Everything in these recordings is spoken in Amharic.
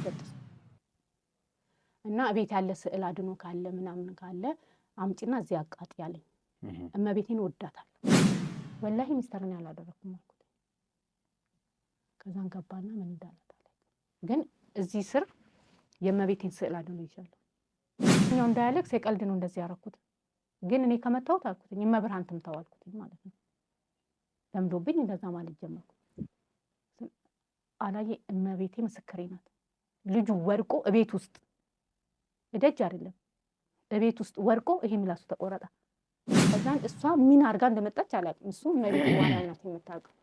የሚበጥስ እና ቤት ያለ ስዕል አድኖ ካለ ምናምን ካለ አምጪና እዚህ አቃጥ ያለኝ እመቤቴን ወዳታል ወላሂ ሚስተርን ያላደረኩም አልኩት ከዛን ገባና ምን እንዳለታለ ግን እዚህ ስር የእመቤቴን ስዕል አድኖ ይችላል እኛው እንዳያለቅስ የቀልድ ነው እንደዚህ ያረኩት ግን እኔ ከመታውት አልኩት እመብርሃን ትምታው አልኩት ማለት ነው ለምዶብኝ እንደዛ ማለት ጀመርኩ አላየ እመቤቴ ምስክሬ ናት ልጁ ወርቆ እቤት ውስጥ እደጅ አይደለም እቤት ውስጥ ወርቆ ይሄ ምላሱ ተቆረጠ ከዛን እሷ ምን አርጋ እንደመጣች አላውቅም እሱ እመቤቴ ዋና ናት የምታውቀው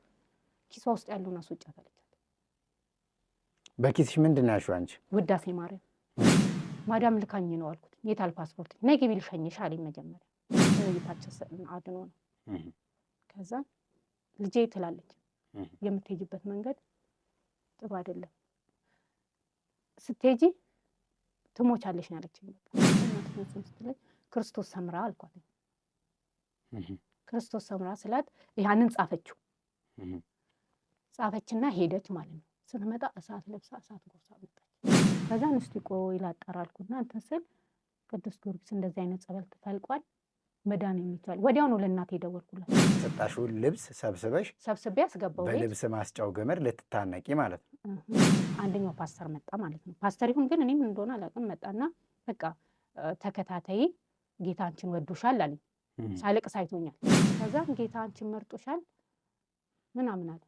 ኪሷ ውስጥ ያለውን አስወጫ ታለች በኪስሽ ምንድን ነው ያልሽው አንቺ ውዳሴ ማርያም ማዳም ልካኝ ነው አልኩት የታል ፓስፖርት ነይ ግቢ ልሸኝሽ አለኝ መጀመሪያ እመቤታችን አድኖ ነው ከዛ ልጄ ትላለች የምትሄጂበት መንገድ ጥሩ አይደለም ስትሄጂ ትሞቻለሽ ነው ያለችኝ በቃ ክርስቶስ ሰምራ አልኳት ክርስቶስ ሰምራ ስላት ያንን ጻፈችና ሄደች ማለት ነው ስትመጣ እሳት ለብሳ እሳት ጎርሳ መጣች ከዛን እስቲ ቆይ ላጣራልኩና እንትን ስል ቅዱስ ጊዮርጊስ እንደዚህ አይነት ጸበል ተፈልቋል መዳን የሚቻል ወዲያው ነው ለእናቴ ደወልኩላት ሰጣሽው ልብስ ሰብስቤ አስገባው በልብስ ማስጫው ገመድ ልትታነቂ ማለት ነው አንደኛው ፓስተር መጣ ማለት ነው ፓስተር ይሁን ግን እኔም እንደሆነ አላውቅም መጣና በቃ ተከታታይ ጌታ አንቺን ወዶሻል አለኝ ሳለቅስ አይቶኛል ከዛን ጌታ አንቺን መርጦሻል ምናምን አለ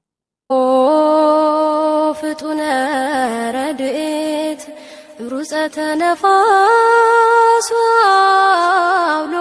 ፍጡነ ረድኤት ሩፀተ ነፋስ አውሎ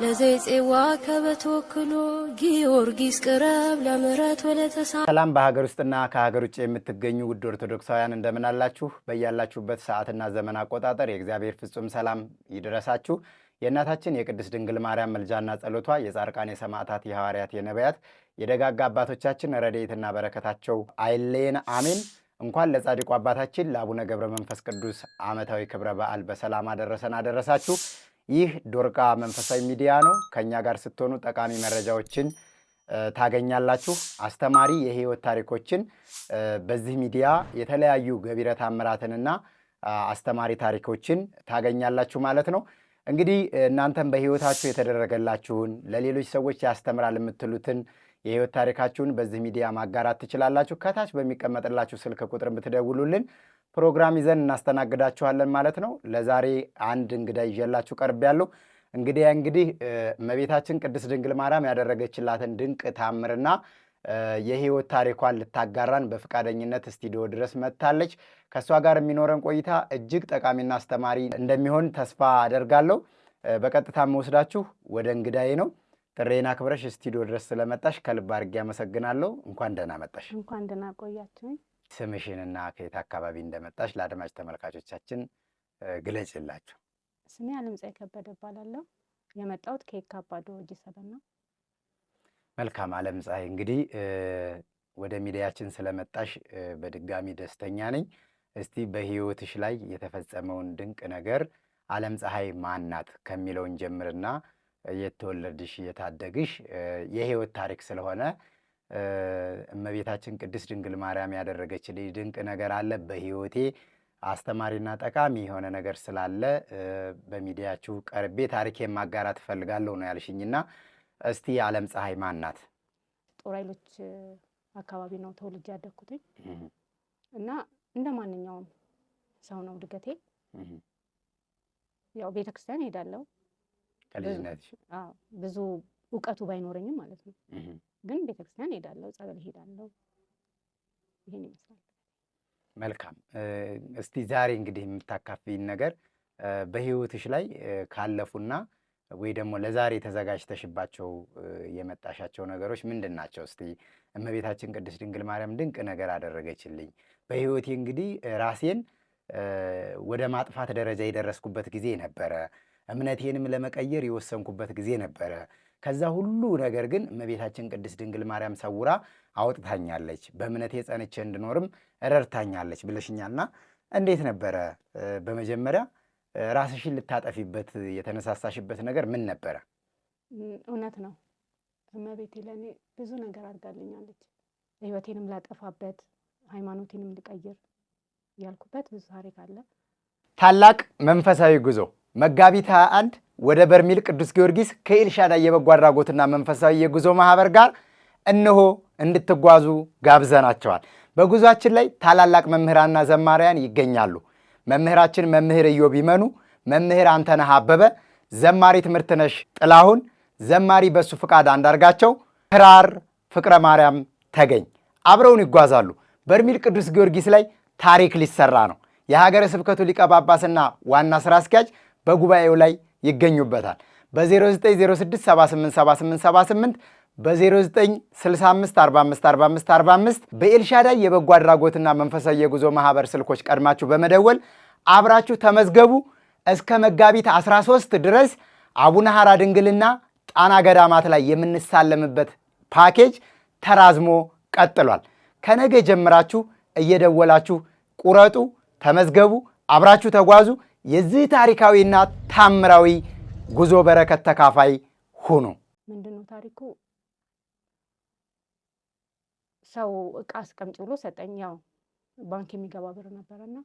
ለዘይጼዋ ከበተወክሎ ጊዮርጊስ ቅረብ ለምህረት ወለተሳ ሰላም በሀገር ውስጥና ከሀገር ውጭ የምትገኙ ውድ ኦርቶዶክሳውያን እንደምን አላችሁ በእያላችሁበት ሰዓትና ዘመን አቆጣጠር የእግዚአብሔር ፍጹም ሰላም ይድረሳችሁ የእናታችን የቅድስት ድንግል ማርያም መልጃና ጸሎቷ የጻድቃን የሰማዕታት የሐዋርያት የነቢያት የደጋጋ አባቶቻችን ረድኤትና በረከታቸው አይለየን አሜን እንኳን ለጻድቁ አባታችን ለአቡነ ገብረ መንፈስ ቅዱስ ዓመታዊ ክብረ በዓል በሰላም አደረሳችሁ ይህ ዶርቃ መንፈሳዊ ሚዲያ ነው ከኛ ጋር ስትሆኑ ጠቃሚ መረጃዎችን ታገኛላችሁ አስተማሪ የህይወት ታሪኮችን በዚህ ሚዲያ የተለያዩ ገቢረ ተአምራትንና አስተማሪ ታሪኮችን ታገኛላችሁ ማለት ነው እንግዲህ እናንተም በህይወታችሁ የተደረገላችሁን ለሌሎች ሰዎች ያስተምራል የምትሉትን የህይወት ታሪካችሁን በዚህ ሚዲያ ማጋራት ትችላላችሁ ከታች በሚቀመጥላችሁ ስልክ ቁጥር ብትደውሉልን ፕሮግራም ይዘን እናስተናግዳችኋለን ማለት ነው ለዛሬ አንድ እንግዳ ይዤላችሁ ቀርቤያለሁ እንግዲህ እመቤታችን ቅድስት ድንግል ማርያም ያደረገችላትን ድንቅ ተአምርና የህይወት ታሪኳን ልታጋራን በፍቃደኝነት ስቱዲዮ ድረስ መጥታለች ከሷ ጋር የሚኖረን ቆይታ እጅግ ጠቃሚና አስተማሪ እንደሚሆን ተስፋ አደርጋለሁ በቀጥታ መወስዳችሁ ወደ እንግዳዬ ነው ጥሬና ክብረሽ ስቱዲዮ ድረስ ስለመጣሽ ከልብ አድርጌ አመሰግናለሁ እንኳን ደህና መጣሽ እንኳን ደህና ቆያችሁኝ ስምሽንና ከየት አካባቢ እንደመጣሽ ለአድማጭ ተመልካቾቻችን ግለጭላችሁ ስሜ አለምፀሐይ ከበደ እባላለሁ የመጣሁት ከየካባዶ ጂ7 ነው መልካም አለምፀሐይ እንግዲህ ወደ ሚዲያችን ስለመጣሽ በድጋሚ ደስተኛ ነኝ እስቲ በህይወትሽ ላይ የተፈጸመውን ድንቅ ነገር አለምፀሐይ ማን ናት ከሚለውን ጀምርና የተወለድሽ የታደግሽ የህይወት ታሪክ ስለሆነ እመቤታችን ቅድስት ድንግል ማርያም ያደረገችልኝ ድንቅ ነገር አለ በህይወቴ አስተማሪና ጠቃሚ የሆነ ነገር ስላለ በሚዲያችሁ ቀርቤ ታሪኬን ማጋራት እፈልጋለሁ ነው ያልሽኝና እስቲ አለምፀሐይ ማን ናት ጦር ኃይሎች አካባቢ ነው ተወልጄ ያደግኩት እና እንደማንኛውም ሰው ነው ድገቴ ያው ቤተክርስቲያን ሄዳለሁ ከልጅነትሽ ብዙ ዕውቀቱ ባይኖረኝም ማለት ነው ግን ቤተክርስቲያን ሄዳለሁ ጸበል ሄዳለሁ ይሄን ይመስላል መልካም እስቲ ዛሬ እንግዲህ የምታካፍይን ነገር በህይወትሽ ላይ ካለፉና ወይ ደግሞ ለዛሬ ተዘጋጅተሽባቸው የመጣሻቸው ነገሮች ምንድናቸው እስቲ እመቤታችን ቅድስት ድንግል ማርያም ድንቅ ነገር አደረገችልኝ በህይወቴ እንግዲህ ራሴን ወደ ማጥፋት ደረጃ የደረስኩበት ጊዜ ነበረ እምነቴንም ለመቀየር የወሰንኩበት ጊዜ ነበረ ከዛ ሁሉ ነገር ግን እመቤታችን ቅድስት ድንግል ማርያም ሰውራ አውጥታኛለች በእምነቴ ጸንቼ እንድኖርም ረድታኛለች ብለሽኛልና እንዴት ነበረ በመጀመሪያ ራስሽን ልታጠፊበት የተነሳሳሽበት ነገር ምን ነበረ እውነት ነው እመቤቴ ለኔ ብዙ ነገር አድርጋልኛለች ህይወቴንም ላጠፋበት ሃይማኖቴንም ልቀይር ያልኩበት ብዙ ታሪክ አለ። ታላቅ መንፈሳዊ ጉዞ መጋቢት 21 ወደ በርሜል ቅዱስ ጊዮርጊስ ከኤልሻዳይ የበጎ አድራጎትና መንፈሳዊ የጉዞ ማህበር ጋር እነሆ እንድትጓዙ ጋብዘናቸዋል። በጉዟችን ላይ ታላላቅ መምህራንና ዘማሪያን ይገኛሉ። መምህራችን መምህር ኢዮብ ይመኑ፣ መምህር አንተነህ አበበ፣ ዘማሪ ትምህርትነሽ ጥላሁን፣ ዘማሪ በሱ ፍቃድ አንዳርጋቸው፣ ክራር ፍቅረ ማርያም ተገኝ አብረውን ይጓዛሉ። በርሜል ቅዱስ ጊዮርጊስ ላይ ታሪክ ሊሰራ ነው። የሀገረ ስብከቱ ሊቀ ጳጳስና ዋና ስራ አስኪያጅ በጉባኤው ላይ ይገኙበታል። በ0906787878 በ0965454545 በኤልሻዳይ የበጎ አድራጎትና መንፈሳዊ የጉዞ ማህበር ስልኮች ቀድማችሁ በመደወል አብራችሁ ተመዝገቡ። እስከ መጋቢት 13 ድረስ አቡነ ሐራ ድንግልና ጣና ገዳማት ላይ የምንሳለምበት ፓኬጅ ተራዝሞ ቀጥሏል። ከነገ ጀምራችሁ እየደወላችሁ ቁረጡ፣ ተመዝገቡ፣ አብራችሁ ተጓዙ። የዚህ ታሪካዊና ታምራዊ ጉዞ በረከት ተካፋይ ሁኑ። ምንድነው ታሪኩ? ሰው እቃ አስቀምጭ ብሎ ሰጠኝ። ያው ባንክ የሚገባ ብር ነበረና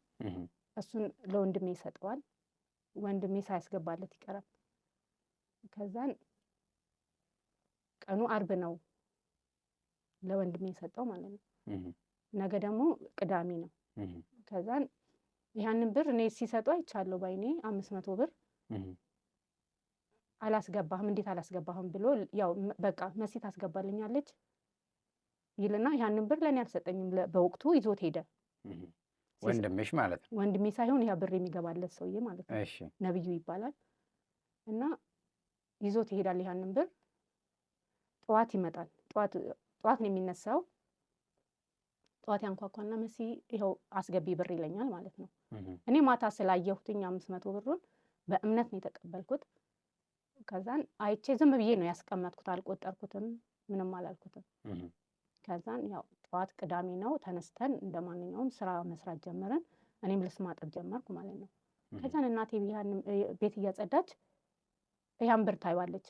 እሱን ለወንድሜ ይሰጠዋል። ወንድሜ ሳያስገባለት ይቀራል። ከዛን ቀኑ አርብ ነው ለወንድሜ የሰጠው ማለት ነው። ነገ ደግሞ ቅዳሜ ነው። ከዛን ያንን ብር እኔ ሲሰጡ አይቻለሁ ባይኔ 500 ብር አላስገባህም፣ እንዴት አላስገባህም ብሎ ያው በቃ መሲ ታስገባልኛለች ይልና ያንን ብር ለኔ አልሰጠኝም። በወቅቱ ይዞት ሄደ። ወንድምሽ ማለት ነው? ወንድሜ ሳይሆን ያ ብር የሚገባለት ሰውዬ ማለት ነው። እሺ፣ ነብዩ ይባላል። እና ይዞት ይሄዳል ያንን ብር። ጠዋት ይመጣል። ጠዋት ነው የሚነሳው። ጠዋት ያንኳኳና መሲ ይኸው አስገቢ ብር ይለኛል ማለት ነው። እኔ ማታ ስላየሁትኝ 500 ብሩን በእምነት ነው የተቀበልኩት። ከዛን አይቼ ዝም ብዬ ነው ያስቀመጥኩት፣ አልቆጠርኩትም፣ ምንም አላልኩትም። ከዛን ያው ጠዋት ቅዳሜ ነው ተነስተን እንደማንኛውም ስራ መስራት ጀመረን። እኔም ልብስ ማጠብ ጀመርኩ ማለት ነው። ከዛን እናቴ ቤት እያጸዳች ያን ብር ታይዋለች።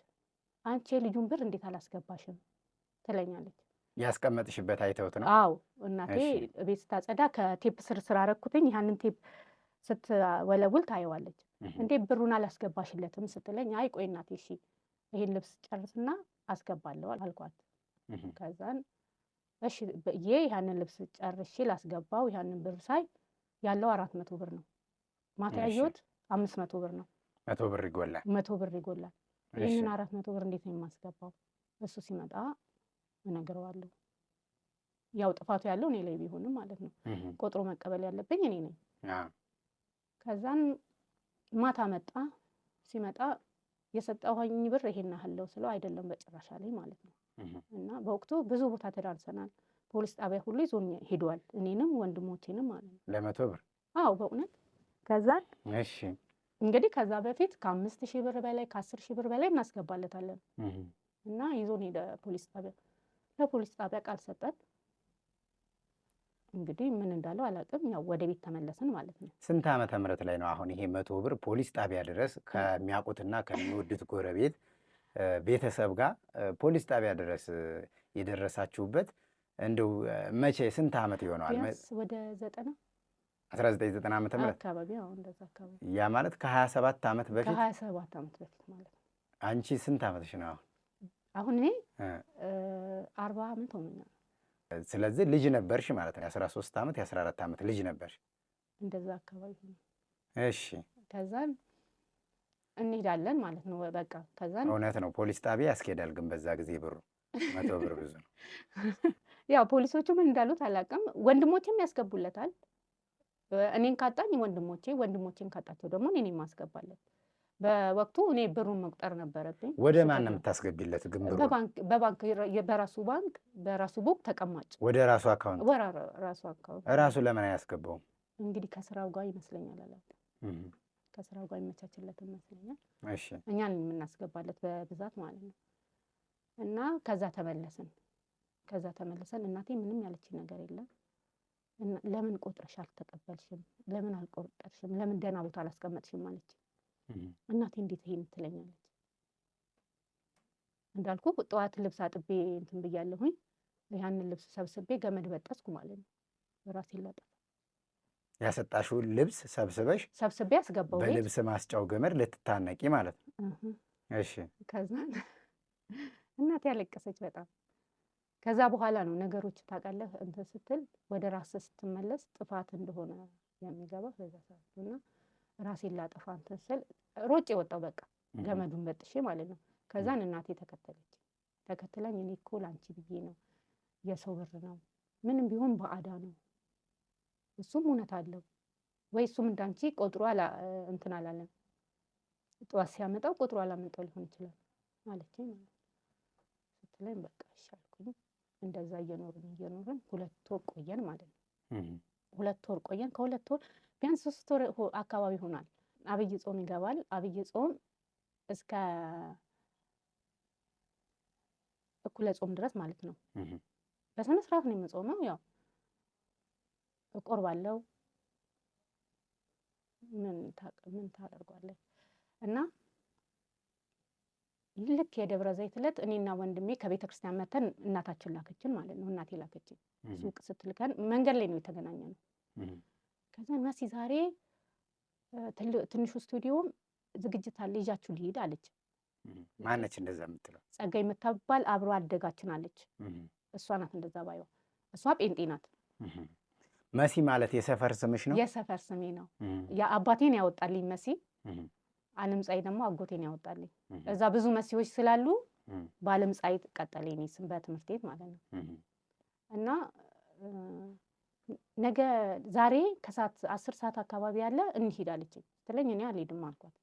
አንቺ ልጁን ብር እንዴት አላስገባሽም ትለኛለች። ያስቀመጥሽበት አይተውት ነው? አዎ እናቴ ቤት ስታጸዳ ከቴፕ ስር አረኩትኝ። ያንን ቴፕ ስትወለውል ታየዋለች። እንዴ ብሩን አላስገባሽለትም ስትለኝ፣ አይ ቆይ እናቴ እሺ ይሄን ልብስ ጨርስና አስገባለሁ አልኳት። ከዛን እሺ ብዬ ያንን ልብስ ጨርሼ ላስገባው ያንን ብር ሳይ ያለው 400 ብር ነው። ማታ ያየሁት 500 ብር ነው። 100 ብር ይጎላል። 100 ብር ይጎላል። ይሄንን 400 ብር እንዴት ነው የማስገባው? እሱ ሲመጣ እነግረዋለሁ። ያው ጥፋቱ ያለው እኔ ላይ ቢሆንም ማለት ነው። ቆጥሮ መቀበል ያለብኝ እኔ ነኝ። ከዛን ማታ መጣ። ሲመጣ የሰጠሁኝ ብር ይሄን ያህለው ስለው አይደለም በጭራሽ አለኝ ማለት ነው። እና በወቅቱ ብዙ ቦታ ተዳርሰናል። ፖሊስ ጣቢያ ሁሉ ይዞኝ ሄዷል፣ እኔንም ወንድሞቼንም ማለት ነው። ለ100 ብር? አዎ በእውነት። ከዛን እሺ እንግዲህ ከዛ በፊት ከ5000 ብር በላይ ከ10000 ብር በላይ እናስገባለታለን። እና ይዞን ሄደ ፖሊስ ጣቢያ። ለፖሊስ ጣቢያ ቃል ሰጠን። እንግዲህ ምን እንዳለው አላውቅም። ያው ወደ ቤት ተመለስን ማለት ነው። ስንት ዓመተ ምህረት ላይ ነው አሁን ይሄ 100 ብር ፖሊስ ጣቢያ ድረስ ከሚያውቁትና ከሚወዱት ጎረቤት ቤተሰብ ጋር ፖሊስ ጣቢያ ድረስ የደረሳችሁበት? እንደው መቼ ስንት ዓመት ይሆነዋል? ወደ 1990 ዓመተ ምህረት አካባቢ። አዎ እንደዛ አካባቢ። ያ ማለት ከ27 ዓመት በፊት። ከ27 ዓመት በፊት ማለት ነው። አንቺ ስንት ዓመትሽ ነው አሁን? አሁን እኔ 40 ዓመት ሆኖኛል። ስለዚህ ልጅ ነበርሽ ማለት ነው። የ13 ዓመት የ14 ዓመት ልጅ ነበርሽ እንደዛ አካባቢ ነው። እሺ ከዛን እንሄዳለን ማለት ነው። በቃ ከዛን እውነት ነው ፖሊስ ጣቢያ ያስኬዳል። ግን በዛ ጊዜ ብሩ 100 ብር ብዙ ነው። ያው ፖሊሶቹ ምን እንዳሉት አላውቅም። ወንድሞቼም ያስገቡለታል። እኔን ካጣኝ ወንድሞቼን ካጣቸው ደግሞ እኔን ማስገባለት። በወቅቱ እኔ ብሩን መቁጠር ነበረብኝ። ወደ ማን ነው የምታስገቢለት ግን ብሩ? በባንክ በራሱ ቡክ ተቀማጭ ወደ ራሱ አካውንት? ራሱ አካውንት። ራሱ ለምን አያስገባውም? እንግዲህ ከስራው ጋር ይመስለኛል፣ አላውቅም። ከስራው ጋር ይመቻችለት ይመስለኛል። እሺ እኛን የምናስገባለት በብዛት ማለት ነው። እና ከዛ ተመለስን። እናቴ ምንም ያለች ነገር የለም። ለምን ቆጥረሽ አልተቀበልሽም? ለምን አልቆጠርሽም? ለምን ደህና ቦታ አላስቀመጥሽም አለች። እናቴ እንዴት ይሄን ትለኛለች? እንዳልኩ ጠዋት ልብስ አጥቤ እንትን ብያለሁኝ። ያንን ልብስ ሰብስቤ ገመድ በጠስኩ ማለት ነው። ራሴን ላጠፋ። ያሰጣሽውን ልብስ ሰብስቤ አስገባው ቤት። በልብስ ማስጫው ገመድ ልትታነቂ ማለት ነው። እሺ። ከዛ እናቴ ያለቀሰች በጣም። ከዛ በኋላ ነው ነገሮች ታውቃለህ እንትን ስትል ወደ ራስህ ስትመለስ ጥፋት እንደሆነ የሚገባ በዛ ሰዓት እና ራሴን ላጠፋ እንትን ስል ሮጬ ወጣው በቃ ገመዱን በጥሼ ማለት ነው። ከዛን እናቴ ተከትላኝ እኔ እኮ ላንቺ ብዬ ነው፣ የሰው ብር ነው፣ ምንም ቢሆን በአዳ ነው፣ እሱም እውነት አለው ወይ እሱም እንዳንቺ ቆጥሮ እንትን አላለም፣ ጠዋት ሲያመጣው ቆጥሮ አላመጣው ሊሆን ይችላል ማለችኝ ማለት ነው። ስትለኝ በቃ እሺ አልኩኝ። እንደዛ እየኖርን 2 ወር ቆየን ማለት ነው። 2 ወር ቆየን። ከ2 ወር ቢያንስ 3 ወር አካባቢ ሆኗል። አብይ ጾም ይገባል። አብይ ጾም እስከ እኩለ ጾም ድረስ ማለት ነው። በስነ ስርዓት ነው የምጾመው። ያው እቆርባለሁ። ምን ታደርጓለህ እና ልክ የደብረ ዘይት ዕለት እኔና ወንድሜ ከቤተ ክርስቲያን መተን እናታችን ላከችን ማለት ነው። እናቴ ላከችን ሱቅ ስትልከን መንገድ ላይ ነው የተገናኘነው። ከዛ መሲ ዛሬ ትንሹ ስቱዲዮም ዝግጅት አለ ይዣችሁ ልሂድ አለች። ማነች እንደዛ የምትለው? ጸጋይ የምታባል አብሮ አደጋችን አለች። እሷ ናት እንደዛ ባይዋ። እሷ ጴንጤ ናት። መሲ ማለት የሰፈር ስምሽ ነው? የሰፈር ስሜ ነው። አባቴን ያወጣልኝ መሲ፣ አለምጻይ ደግሞ አጎቴን ያወጣልኝ። እዛ ብዙ መሲዎች ስላሉ በአለምጻይ ቀጠለኝ እኔ ስም በትምህርት ቤት ማለት ነው። እና ነገ ዛሬ ከሰዓት 10 ሰዓት አካባቢ ያለ እንሂድ አለችኝ ስትለኝ እኔ አልሄድም አልኳት።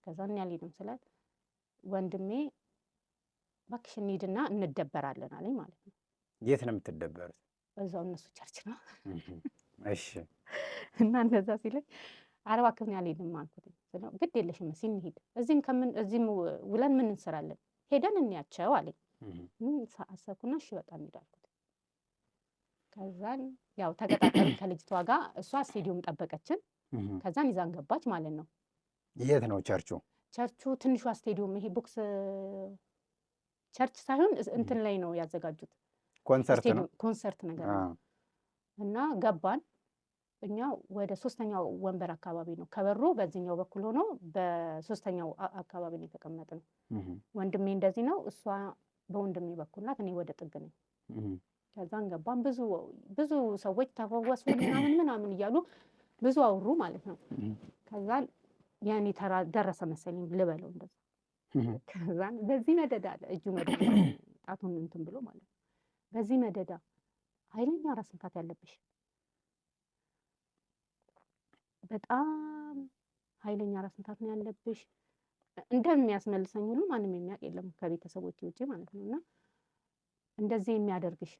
ከዛ እኔ አልሄድም ስላት ወንድሜ እባክሽ እንሂድና እንደበራለን አለኝ ማለት ነው። የት ነው የምትደበሩት? እዛው እነሱ ቸርች ነው። እሺ። እና እንደዛ ሲለኝ ኧረ እባክህ እኔ አልሄድም አልኩት። ግድ የለሽም መሲ እንሂድ፣ እዚህም ውለን ምን እንሰራለን፣ ሄደን እንያቸው አለኝ። አሰብኩና እሺ በቃ እንሂድ አልኩት። ከዛን ያው ተቀጣጠርን ከልጅቷ ጋር። እሷ ስቴዲዮም ጠበቀችን። ከዛን ይዛን ገባች ማለት ነው። የት ነው ቸርቹ? ቸርቹ ትንሿ ስቴዲዮም፣ ይሄ ቦክስ ቸርች ሳይሆን እንትን ላይ ነው ያዘጋጁት፣ ኮንሰርት ነገር ነው። እና ገባን። እኛ ወደ 3ኛው ወንበር አካባቢ ነው፣ ከበሩ በዚህኛው በኩል ሆኖ በ3ኛው አካባቢ ነው የተቀመጥነው። ወንድሜ እንደዚህ ነው፣ እሷ በወንድሜ በኩል ናት፣ እኔ ወደ ጥግ ነኝ። ከዛን ገባን። ብዙ ሰዎች ተፈወሱ ምናምን እያሉ ብዙ አውሩ ማለት ነው። ከዛን ያኔ ተራ ደረሰ መሰለኝ ልበለው እንደዛ። ከዛን በዚህ መደዳ አለ እጁ መደዳ ጣቱን እንትን ብሎ ማለት ነው። በዚህ መደዳ ኃይለኛ ራስ ምታት ያለብሽ፣ በጣም ኃይለኛ ራስ ምታት ነው ያለብሽ። እንደሚያስመልሰኝ ሁሉ ማንም የሚያውቅ የለም ከቤተሰቦች ውጪ ማለት ነው። እና እንደዚህ የሚያደርግሽ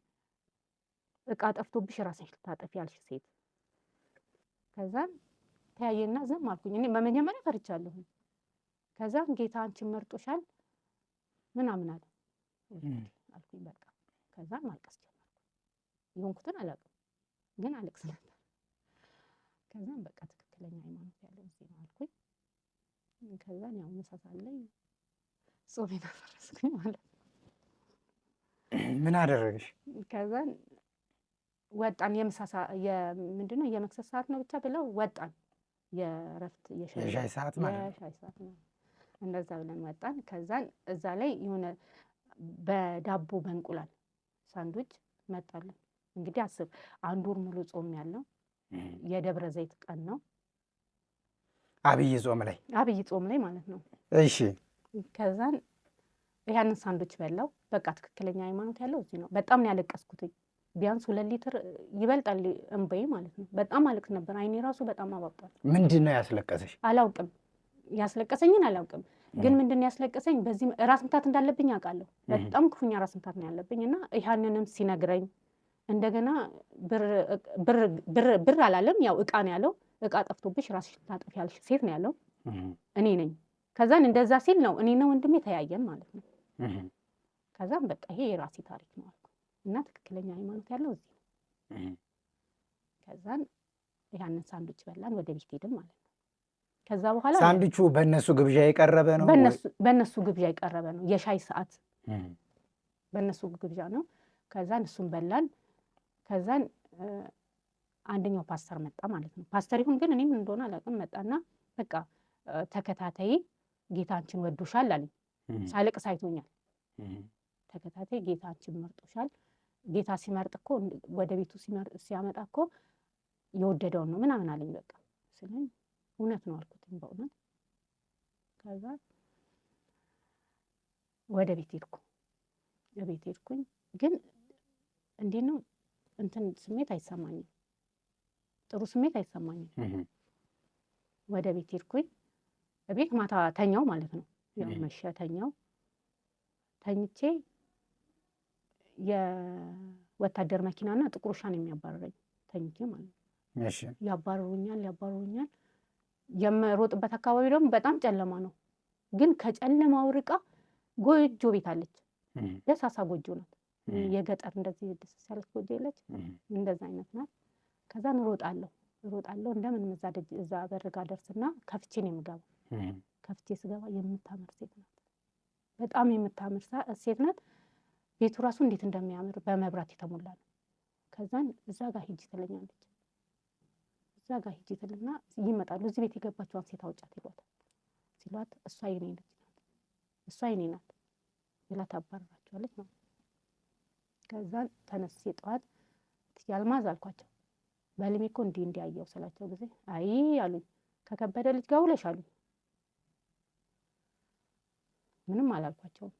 እቃ ጠፍቶብሽ ራስሽ ልታጠፊ ያልሽ ሴት። ከዛን ተያየና ዝም አልኩኝ። እኔ በመጀመሪያ ፈርቻለሁ። ከዛን ጌታ አንቺን መርጦሻል ምናምን አለ አልኩኝ። በቃ ከዛን ማልቀስ ጀመርኩ። የሆንኩትን አላውቅም ግን አለቅስ ነበር። ከዛን በቃ ትክክለኛ ሃይማኖት ያለው እዚህ ነው አልኩኝ። ከዛን ያው ምሳ ሳለኝ ጾሜን አፈረስኩኝ ማለት ነው። ምን አደረግሽ? ከዛን ወጣን። ምንድነው የመክሰስ ሰዓት ነው ብቻ ብለው ወጣን። የእረፍት የሻይ ሰዓት ማለት ነው። የሻይ ሰዓት ነው። እንደዛ ብለን ወጣን። ከዛን እዛ ላይ የሆነ በዳቦ በእንቁላል ሳንድዊች መጣለን። እንግዲህ አስብ፣ 1 ወር ሙሉ ጾም ያለው የደብረ ዘይት ቀን ነው። አብይ ጾም ላይ ማለት ነው። እሺ። ከዛን ያንን ሳንድዊች በላው። በቃ ትክክለኛ ሃይማኖት ያለው እዚህ ነው። በጣም ነው ያለቀስኩትኝ። ቢያንስ 2 ሊትር ይበልጣል እንበይ ማለት ነው። በጣም አለቅስ ነበር። አይኔ ራሱ በጣም አባብጧል። ምንድን ነው ያስለቀሰሽ? አላውቅም፣ ያስለቀሰኝን አላውቅም። ግን ምንድን ነው ያስለቀሰኝ? በዚህ ራስ ምታት እንዳለብኝ አውቃለሁ። በጣም ክፉኛ ራስ ምታት ነው ያለብኝ። እና ያንንም ሲነግረኝ እንደገና ብር አላለም፣ ያው እቃ ነው ያለው። እቃ ጠፍቶብሽ ራስሽ ልታጠፊ ያልሽ ሴት ነው ያለው። እኔ ነኝ። ከዛን እንደዛ ሲል ነው እኔና ወንድሜ ተያየን ማለት ነው። ከዛን በቃ ይሄ የራሴ ታሪክ ነው አልኩ እና ትክክለኛ ሃይማኖት ያለው እዚህ ነው። ከዛን ያንን ሳንዱች በላን፣ ወደ ቤት ሄድን ማለት ነው። ከዛ በኋላ ሳንዱቹ በእነሱ ግብዣ የቀረበ ነው። በእነሱ ግብዣ የቀረበ ነው። የሻይ ሰዓት በእነሱ ግብዣ ነው። ከዛን እሱን በላን። ከዛን አንደኛው ፓስተር መጣ ማለት ነው። ፓስተር ይሁን ግን እኔም እንደሆነ አላውቅም። መጣና በቃ ተከታታይ ጌታ አንቺን ወዶሻል አለኝ። ሳለቅስ አይቶኛል። ተከታታይ ጌታ አንቺን መርጦሻል። ጌታ ሲመርጥ እኮ ወደ ቤቱ ሲያመጣ እኮ የወደደውን ነው ምናምን አለኝ። በቃ ስለኝ እውነት ነው አልኩትኝ በእውነት። ከዛ ወደ ቤት ሄድኩኝ። ግን እንዴት ነው እንትን ስሜት አይሰማኝም፣ ጥሩ ስሜት አይሰማኝም። ወደ ቤት ሄድኩኝ። ቤት ማታ ተኛው ማለት ነው። ያው መሸ ተኛው። ተኝቼ የወታደር መኪናና ጥቁር ውሻ ነው የሚያባረረኝ ተኝቼ ማለት ነው። እሺ ያባረሩኛል። የምሮጥበት አካባቢ ደግሞ በጣም ጨለማ ነው። ግን ከጨለማው ርቃ ጎጆ ቤት አለች። ደሳሳ ጎጆ ናት። የገጠር እንደዚህ ደስ ያለች ጎጆ የለች፣ እንደዛ አይነት ናት። ከዛ እሮጣለሁ እንደምንም እዛ በር ጋ ደርስና ከፍቼ ነው የምገባው። ከፍቼ ስገባ የምታምር ሴት ናት፣ በጣም የምታምር ሴት ናት። ቤቱ ራሱ እንዴት እንደሚያምር በመብራት የተሞላ ነው። ከዛን እዛ ጋር ሂጂ ትለኛለች። እዛ ጋር ሂጂ ትልና ይመጣሉ። እዚህ ቤት የገባችዋን ሴት አውጫት ሲሏት እሷ የኔ ናት ብላ ታባረራቸዋለች ማለት ነው። ከዛን ተነስቼ ጠዋት አልማዝ አልኳቸው። በህልሜ እኮ እንዲህ አየሁ ስላቸው ጊዜ አይ አሉኝ። ከከበደ ልጅ ጋር ውለሽ አሉኝ። ምንም አላልኳቸውም።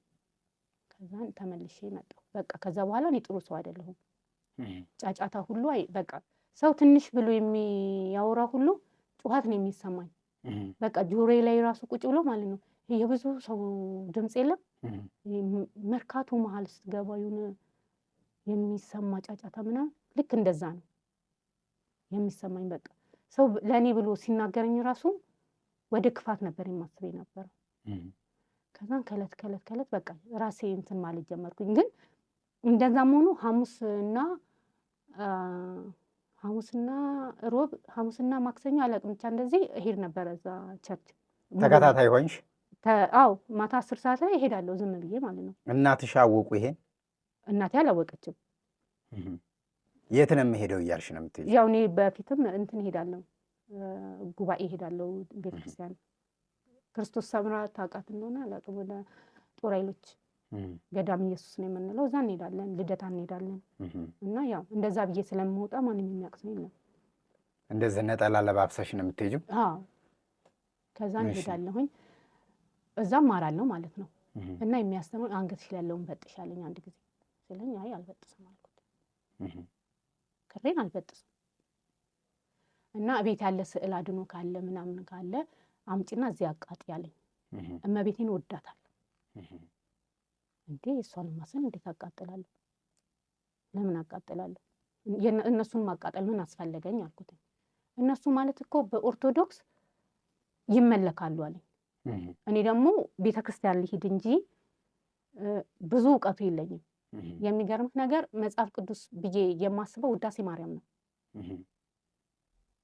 ከዛን ተመልሼ መጣሁ። በቃ ከዛ በኋላ እኔ ጥሩ ሰው አይደለሁም። ጫጫታ ሁሉ በቃ ሰው ትንሽ ብሎ የሚያወራ ሁሉ ጩኸት ነው የሚሰማኝ። በቃ ጆሮዬ ላይ ራሱ ቁጭ ብሎ ማለት ነው የብዙ ሰው ድምፅ የለም። መርካቶ መሀል ስትገባ የሆነ የሚሰማ ጫጫታ ምናምን ልክ እንደዛ ነው የሚሰማኝ። በቃ ሰው ለእኔ ብሎ ሲናገረኝ ራሱ ወደ ክፋት ነበር የማስበው ነበረው። ከዛን ከለት በቃ ራሴ እንትን ማለት ጀመርኩኝ። ግን እንደዛም ሆኖ ሐሙስና ሮብ ሐሙስና ማክሰኞ አላውቅም ብቻ እንደዚህ እሄድ ነበረ እዛ ቸርች። ተከታታይ ሆንሽ? አዎ ማታ 10 ሰዓት ላይ እሄዳለሁ ዝም ብዬ ማለት ነው። እናትሽ አወቁ ይሄን? እናቴ አላወቀችም። የት ነው የምሄደው እያልሽ ነው የምትሄጂው? ያው እኔ በፊትም እንትን እሄዳለሁ፣ ጉባኤ እሄዳለሁ ቤተክርስቲያን። ክርስቶስ ሰምራ ታውቃት እንደሆነ አላውቅም። ወደ ጦር ኃይሎች ገዳም ኢየሱስ ነው የምንለው፣ እዛ እንሄዳለን። ልደታ እንሄዳለን። እና ያው እንደዛ ብዬ ስለምወጣ ማንም የሚያውቅ ሰው የለም። እንደዚህ ነጠላ ለባብሰሽ ነው የምትሄጂው? አዎ ከዛ እንሄዳለሁኝ። እዛም ማራለሁ ማለት ነው። እና የሚያስተምረው አንገትሽ ላይ ያለውን በጥሽ አለኝ አንድ ጊዜ ስለኝ አይ አልበጥስም አልኩት። ክሬን አልበጥስም እና ቤት ያለ ስዕል አድኖ ካለ ምናምን ካለ አምጪና እዚህ አቃጥ ያለኝ። እመቤቴን ወዳታለሁ እንዴ እሷን ማሰን እንዴት አቃጥላለሁ? ለምን አቃጥላለሁ? እነሱን ማቃጠል ምን አስፈለገኝ አልኩት። እነሱ ማለት እኮ በኦርቶዶክስ ይመለካሉ አለኝ። እኔ ደግሞ ቤተክርስቲያን ልሂድ እንጂ ብዙ እውቀቱ የለኝም። የሚገርምህ ነገር መጽሐፍ ቅዱስ ብዬ የማስበው ውዳሴ ማርያም ነው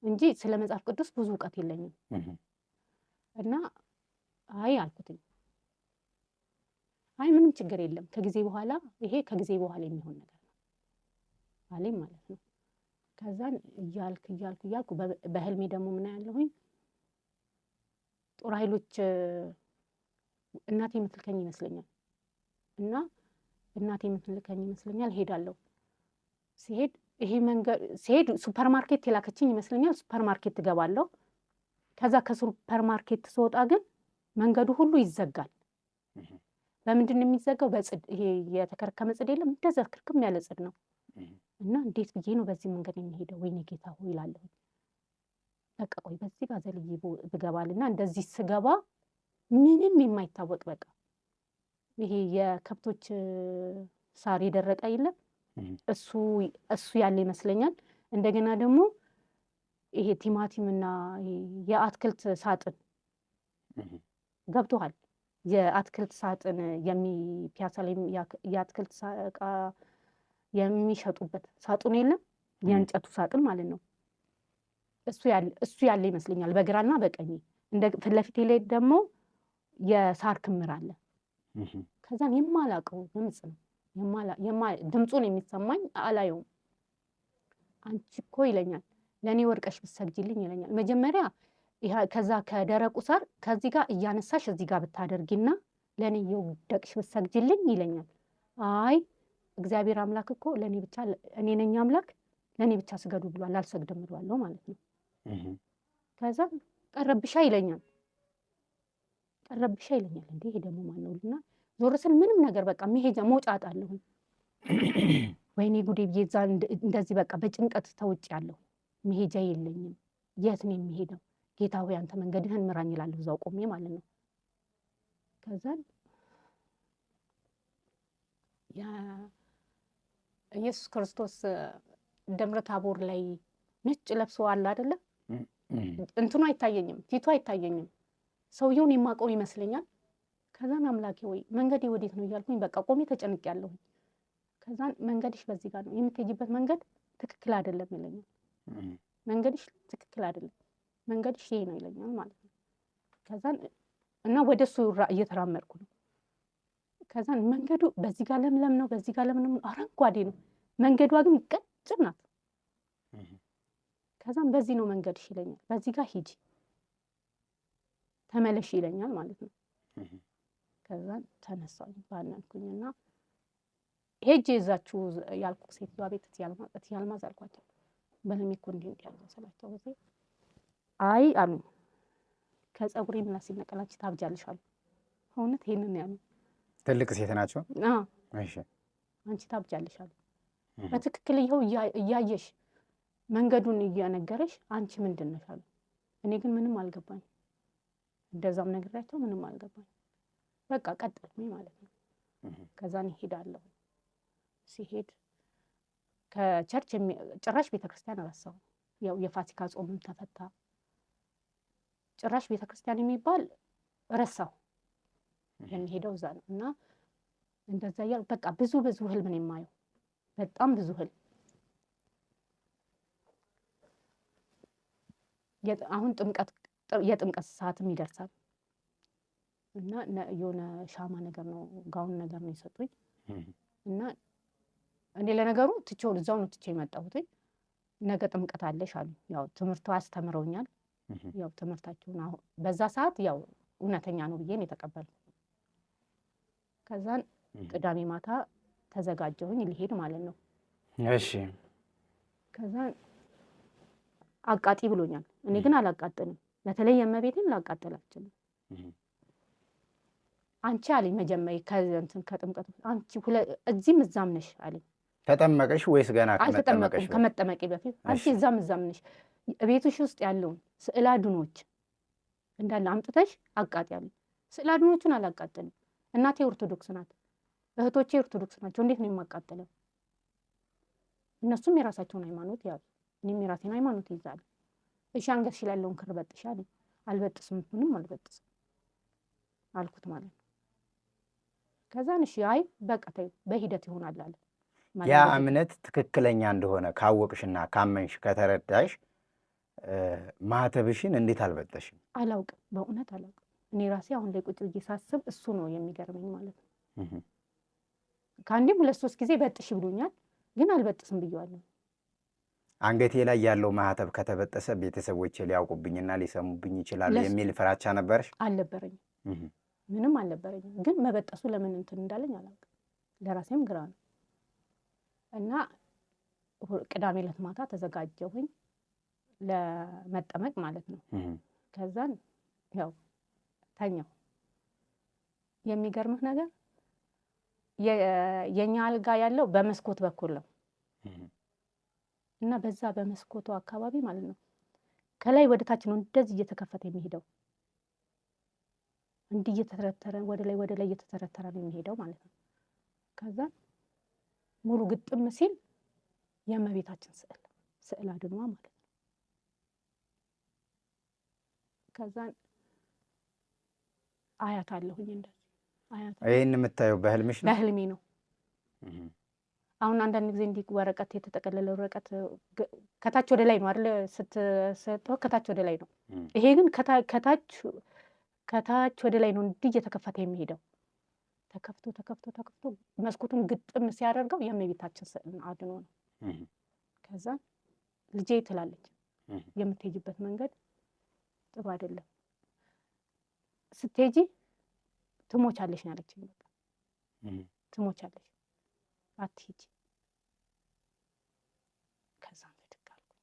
እንጂ ስለ መጽሐፍ ቅዱስ ብዙ እውቀት የለኝም። እና አይ አልኩትኝ፣ አይ ምንም ችግር የለም ከጊዜ በኋላ ይሄ ከጊዜ በኋላ የሚሆን ነገር ነው አለኝ ማለት ነው። ከዛን እያልኩ በህልሜ ደግሞ ምን ያለሁኝ ጦር ኃይሎች እናቴ የምትልከኝ ይመስለኛል። እና እናቴ የምትልከኝ ይመስለኛል ሄዳለሁ። ሲሄድ ሱፐር ማርኬት የላከችኝ ይመስለኛል። ሱፐር ማርኬት እገባለሁ። ከዛ ከሱፐር ማርኬት ስወጣ ግን መንገዱ ሁሉ ይዘጋል። በምንድን ነው የሚዘጋው? በጽድ ይሄ የተከረከመ ጽድ የለም፣ እንደዛ ክርክም ያለ ጽድ ነው። እና እንዴት ብዬ ነው በዚህ መንገድ የሚሄደው? ወይኔ ጌታ ሆይ እላለሁ። በቃ ቆይ በዚህ ጋር ዘልዬ ብገባልና እንደዚህ ስገባ ምንም የማይታወቅ በቃ ይሄ የከብቶች ሳር የደረቀ የለም እሱ ያለ ይመስለኛል። እንደገና ደግሞ ይሄ ቲማቲምና የአትክልት ሳጥን ገብቶሃል? የአትክልት ሳጥን ፒያሳ ላይ የአትክልት ዕቃ የሚሸጡበት ሳጥን የለም፣ የእንጨቱ ሳጥን ማለት ነው። እሱ ያለ ይመስለኛል በግራና በቀኝ። ፊት ለፊቴ ላይ ደግሞ የሳር ክምር አለ። ከዛን የማላውቀው ድምፅ ነው ድምፁን የሚሰማኝ አላየውም። አንቺ እኮ ይለኛል ለእኔ ወድቀሽ ብትሰግጂልኝ ይለኛል። መጀመሪያ ከዛ ከደረቁ ሳር ከዚህ ጋር እያነሳሽ እዚህ ጋር ብታደርጊና ለእኔ እየወደቅሽ ብትሰግጂልኝ ይለኛል። አይ እግዚአብሔር አምላክ እኮ ለእኔ ብቻ እኔ ነኝ አምላክ ለእኔ ብቻ ስገዱ ብሏል፣ አልሰግድም ብሏለሁ ማለት ነው። ከዛ ቀረብሻ ይለኛል። ቀረብሻ ይለኛል። እንዴ ይሄ ደግሞ ማን ነውና ዞር ስል ምንም ነገር በቃ መሄጃ መውጫ አጣለሁኝ። ወይኔ ጉዴ ብዬ እዛ እንደዚህ በቃ በጭንቀት ተውጭ ያለሁ መሄጃ የለኝም። የት ነው የሚሄደው? ጌታ ሆይ አንተ መንገድህን ምራኝ እላለሁ እዛው ቆሜ ማለት ነው። ከዛ ኢየሱስ ክርስቶስ ደብረ ታቦር ላይ ነጭ ለብሶ አለ አይደለ? እንትኑ አይታየኝም፣ ፊቱ አይታየኝም። ሰውየውን የማውቀው ይመስለኛል። ከዛን አምላኬ ወይ መንገዴ ወዴት ነው እያልኩኝ በቃ ቆሜ ተጨንቄያለሁ። ከዛን መንገድሽ በዚህ ጋር ነው፣ የምትሄጂበት መንገድ ትክክል አይደለም ይለኛል። መንገድሽ ትክክል አይደለም፣ መንገድሽ ይሄ ነው ይለኛል ማለት ነው። ከዛን እና ወደሱ እየተራመድኩ ነው። ከዛን መንገዱ በዚህ ጋር ለምለም ነው፣ በዚህ ጋር ለምለም ነው፣ አረንጓዴ ነው። መንገዷ ግን ቀጭን ናት። ከዛን በዚህ ነው መንገድሽ ይለኛል። በዚህ ጋር ሂጂ ተመለሽ ይለኛል ማለት ነው። ከዛን ተነሳሁኝ ባነንኩኝና ሄጄ እዛችሁ ያልኩ ሴትዮዋ ቤት ያልማዝ አልኳቸው። በህልሜ እኮ እንዲህ ያለ ስላቸው ጊዜ አይ አሉኝ። ከፀጉሬ ምላስ ሲነቀል አንቺ ታብጃለሽ አሉ። እውነት ይሄንን ያሉ ትልቅ ሴት ናቸው። እሺ አንቺ ታብጃለሽ አሉ። በትክክል ይኸው እያየሽ መንገዱን እያነገረሽ አንቺ ምንድን ነሽ አሉ። እኔ ግን ምንም አልገባኝ። እንደዛም ነግራቸው ምንም አልገባኝ። በቃ ቀጠልኩኝ ማለት ነው። ከዛን እሄዳለሁ። ሲሄድ ከቸርች ጭራሽ ቤተክርስቲያን አላሳው። ያው የፋሲካ ጾምም ተፈታ። ጭራሽ ቤተክርስቲያን የሚባል ረሳው። የሚሄደው እዛ ነው እና እንደዛ ያል በቃ ብዙ ህልም ነው የማየው። በጣም ብዙ ህልም። አሁን የጥምቀት ሰዓትም ይደርሳል እና የሆነ ሻማ ነገር ነው ጋውን ነገር ነው የሰጡኝ እና እኔ ለነገሩ ትቼው እዛው ነው ትቼ የመጣሁት። ነገ ጥምቀት አለሽ አሉ። ያው ትምህርቱ አስተምረውኛል። ያው ትምህርታቸውን አሁን በዛ ሰዓት ያው እውነተኛ ነው ብዬ ነው የተቀበልኩት። ከዛን ቅዳሜ ማታ ተዘጋጀሁኝ ሊሄድ ማለት ነው። እሺ ከዛን አቃጢ ብሎኛል። እኔ ግን አላቃጥልም። በተለይ የእመቤቴን ላቃጥል አልችልም። አንቺ አለኝ መጀመሪያ ከጥምቀቱ አንቺ እዚህም እዛም ነሽ አለኝ። ተጠመቀሽ ወይስ ገና አልተጠመቀሽ? ከመጠመቄ በፊት አንቺ እዛም ነሽ። ቤትሽ ውስጥ ያለውን ስዕል አድኖች እንዳለ አምጥተሽ አቃጢ አለኝ። ስዕል አድኖቹን አላቃጥልም። እናቴ ኦርቶዶክስ ናት፣ እህቶቼ ኦርቶዶክስ ናቸው። እንዴት ነው የማቃጥለው? እነሱም የራሳቸውን ሃይማኖት ያዙ፣ እኔም የራሴን ሃይማኖት ይዛሉ። እሺ አንገትሽ ላይ ያለውን ክር በጥሽ አለኝ። አልበጥስም፣ ምንም አልበጥስም አልኩት ማለት ነው። ከዛን እሺ አይ በቃ ተይው በሂደት ይሆናል አለ። ያ እምነት ትክክለኛ እንደሆነ ካወቅሽና ካመንሽ ከተረዳሽ ማህተብሽን እንዴት አልበጠሽም? አላውቅም፣ በእውነት አላውቅም። እኔ ራሴ አሁን ላይ ቁጭ ብዬ ሳስብ እሱ ነው የሚገርመኝ ማለት ነው። ከአንዴም 2-3 ጊዜ በጥሽ ብሎኛል፣ ግን አልበጥስም ብየዋለሁ። አንገቴ ላይ ያለው ማህተብ ከተበጠሰ ቤተሰቦቼ ሊያውቁብኝና ሊሰሙብኝ ይችላሉ የሚል ፍራቻ ነበርሽ? አልነበረኝም፣ ምንም አልነበረኝም። ግን መበጠሱ ለምን እንትን እንዳለኝ አላውቅም። ለራሴም ግራ ነው። እና ቅዳሜ ዕለት ማታ ተዘጋጀሁኝ ለመጠመቅ ማለት ነው። ከዛን ያው ተኛው። የሚገርምህ ነገር የኛ አልጋ ያለው በመስኮት በኩል ነው እና በዛ በመስኮቱ አካባቢ ማለት ነው ከላይ ወደ ታች ነው እንደዚህ እየተከፈተ የሚሄደው። እንዲህ እየተተረተረ ወደ ላይ እየተተረተረ ነው የሚሄደው ማለት ነው። ከዛ ሙሉ ግጥም ሲል የእመቤታችን ስዕል አድኗ ማለት ነው። ከዛ አያት አለሁኝ እንደዚህ አያት። ይሄን የምታየው በህልምሽ ነው? በህልሜ ነው። አሁን አንዳንድ ጊዜ እንዲህ ወረቀት የተጠቀለለ ወረቀት ከታች ወደ ላይ ነው አይደል? ስትሰጠው ከታች ወደ ላይ ነው። ይሄ ግን ከታች ወደ ላይ ነው እንዲህ እየተከፈተ የሚሄደው። ተከፍቶ መስኮቱን ግጥም ሲያደርገው የእመቤታችን ስዕል አድኖ ነው። ከዛ ልጄ ትላለች የምትሄጂበት መንገድ ጥሩ አይደለም፣ ስትሄጂ ትሞቻለሽ ነው ያለችኝ። በቃ ትሞቻለሽ፣ አትሂጂ። ከዛም ብድግ አልኩኝ።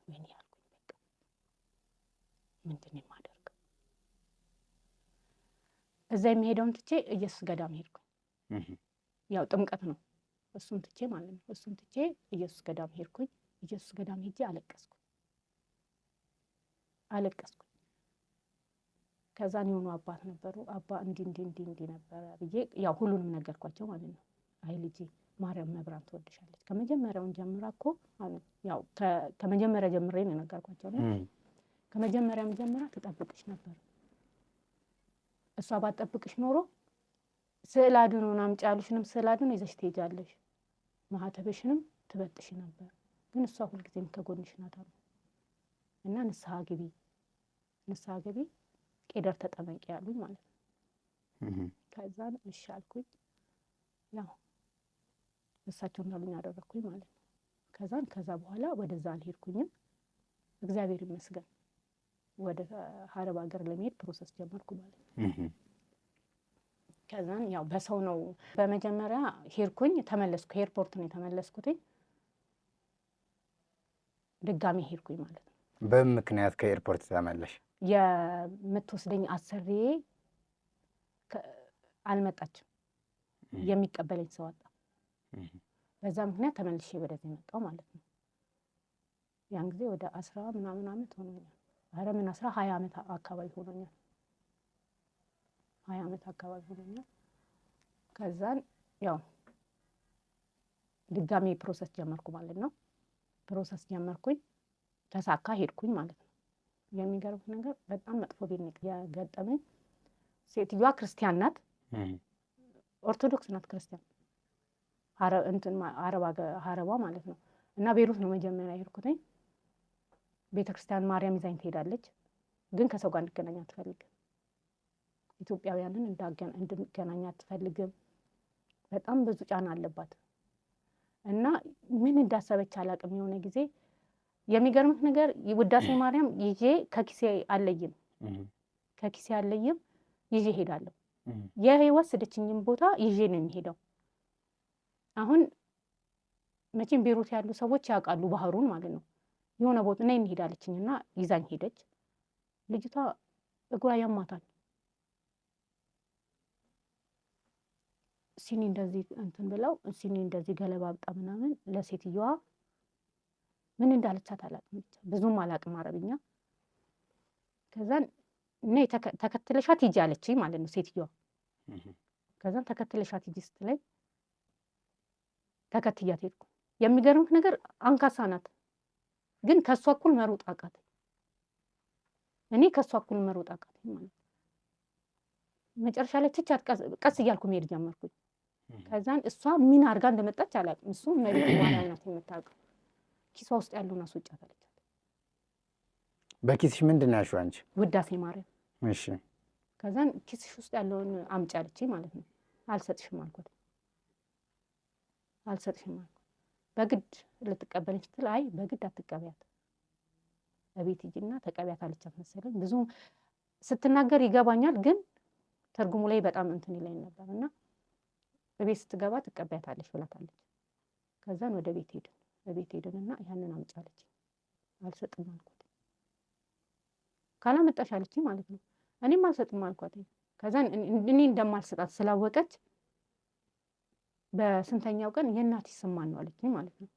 ወይኔ ያልኩኝ በቃ ምንድን ነው የማደርገው? እዛ የሚሄደውን ትቼ ኢየሱስ ገዳም ሄድኩኝ። ያው ጥምቀት ነው፣ እሱን ትቼ ማለት ነው። እሱን ትቼ ኢየሱስ ገዳም ሄድኩኝ። ኢየሱስ ገዳም ሄጄ አለቀስኩኝ። ከዛን የሆኑ አባት ነበሩ። አባ እንዲህ ነበረ ብዬ ያው ሁሉንም ነገርኳቸው ማለት ነው። አይ ልጄ ማርያም መብራን ትወድሻለች፣ ከመጀመሪያውን ጀምራ እኮ ያው ከመጀመሪያ ጀምሬ ነው የነገርኳቸው ነው። ከመጀመሪያም ጀምራ ትጠብቅሽ ነበር። እሷ ባትጠብቅሽ ኖሮ ስዕል አድኖን አምጪ ያሉሽንም ስዕል አድኖ ይዘሽ ትሄጃለሽ፣ ማህተብሽንም ትበጥሽ ነበር። ግን እሷ ሁልጊዜም ከጎንሽ ናት አሉ እና ንስሐ ግቢ ቄደር ተጠመቂ ያሉኝ ማለት ነው። ከዛን እሺ አልኩኝ። ያው እሳቸው እንዳሉኝ አደረኩኝ ማለት ነው። ከዛ በኋላ ወደዛ አልሄድኩኝም። እግዚአብሔር ይመስገን ወደ ሀረብ ሀገር ለመሄድ ፕሮሰስ ጀመርኩ ማለት ነው። ከዛን ያው በሰው ነው በመጀመሪያ ሄድኩኝ፣ ተመለስኩ። ኤርፖርት ነው የተመለስኩትኝ። ድጋሚ ሄድኩኝ ማለት ነው። በምን ምክንያት ከኤርፖርት ተመለሽ? የምትወስደኝ አሰሪዬ አልመጣችም፣ የሚቀበለኝ ሰው አጣ። በዛ ምክንያት ተመልሼ ወደዚህ መጣሁ ማለት ነው። ያን ጊዜ ወደ 10 ምናምን ዓመት ሆኖኛል። ኧረ ምን 20 ዓመት አካባቢ ሆኖኛል። 20 ዓመት አካባቢ ሆኖኛል። ከዛን ያው ድጋሚ ፕሮሰስ ጀመርኩ ማለት ነው። ፕሮሰስ ጀመርኩኝ፣ ተሳካ፣ ሄድኩኝ ማለት ነው። የሚገርም ነገር በጣም መጥፎ ቤት ነው የገጠመኝ። ሴትዮዋ ክርስቲያን ናት፣ ኦርቶዶክስ ናት፣ ክርስቲያን ሀረባ ማለት ነው። እና ቤሩት ነው መጀመሪያ ሄድኩትኝ። ቤተክርስቲያን ማርያም ይዛኝ ትሄዳለች፣ ግን ከሰው ጋር እንድገናኝ አትፈልግም። ኢትዮጵያውያንን እንድገናኝ አትፈልግም። በጣም ብዙ ጫና አለባት እና ምን እንዳሰበች አላውቅም። የሆነ ጊዜ የሚገርምህ ነገር ውዳሴ ማርያም ይዤ ከኪሴ አለይም ይዤ ሄዳለሁ። የወሰደችኝም ቦታ ይዤ ነው የሚሄደው። አሁን መቼም ቤሩት ያሉ ሰዎች ያውቃሉ ባህሩን ማለት ነው። የሆነ ቦታ ነይ እንሄዳለችኝና ይዛኝ ሄደች። ልጅቷ እግሯ ያማታል። ሲኒ እንደዚህ እንትን ብለው ሲኒ እንደዚህ ገለባብጣ ምናምን ለሴትዮዋ ምን እንዳለቻት አላውቅም። ብቻ ብዙም አላውቅም አረብኛ። ከዛን ነይ ተከትለሻት ሂጂ አለችኝ ማለት ነው ሴትዮዋ። ከዛን ተከትለሻት ሂጂ ስትለኝ ተከትያት ሄድኩ። የሚገርምህ ነገር አንካሳ ናት፣ ግን ከሷ እኩል መሮጥ አቃተኝ። እኔ ከሷ እኩል መሮጥ አቃተኝ ማለት ነው። መጨረሻ ላይ ትቻት ቀስ እያልኩ መሄድ ጀመርኩኝ። ከዛን እሷ ምን አድርጋ እንደመጣች አላውቅም። እሱ መሬት ማርያም ናት የምታውቀው። ኪሷ ውስጥ ያለውን አስወጫት አለቻት። በኪስሽ ምንድን ነው ያልሽው አንቺ? ውዳሴ ማርያም። እሺ። ከዛን ኪስሽ ውስጥ ያለውን አምጪ አለችኝ ማለት ነው። አልሰጥሽም አልኳት። በግድ ልትቀበለኝ ስትል አይ በግድ አትቀበያት፣ እቤት ሂጂና ተቀበያት አለቻት መሰለኝ። ብዙ ስትናገር ይገባኛል፣ ግን ትርጉሙ ላይ በጣም እንትን ይለኝ ነበር እና በቤት ስትገባ ትቀበያታለች ብላታለች። ከዛን ወደ ቤት ሄድንና ያንን አምጪ አለችኝ። አልሰጥም አልኳት። ካላመጣሽ አለችኝ ማለት ነው። እኔም አልሰጥም አልኳት። ከዛን እኔ እንደማልሰጣት ስላወቀች በስንተኛው ቀን የእናትሽ ስም ማን ነው አለችኝ ማለት ነው።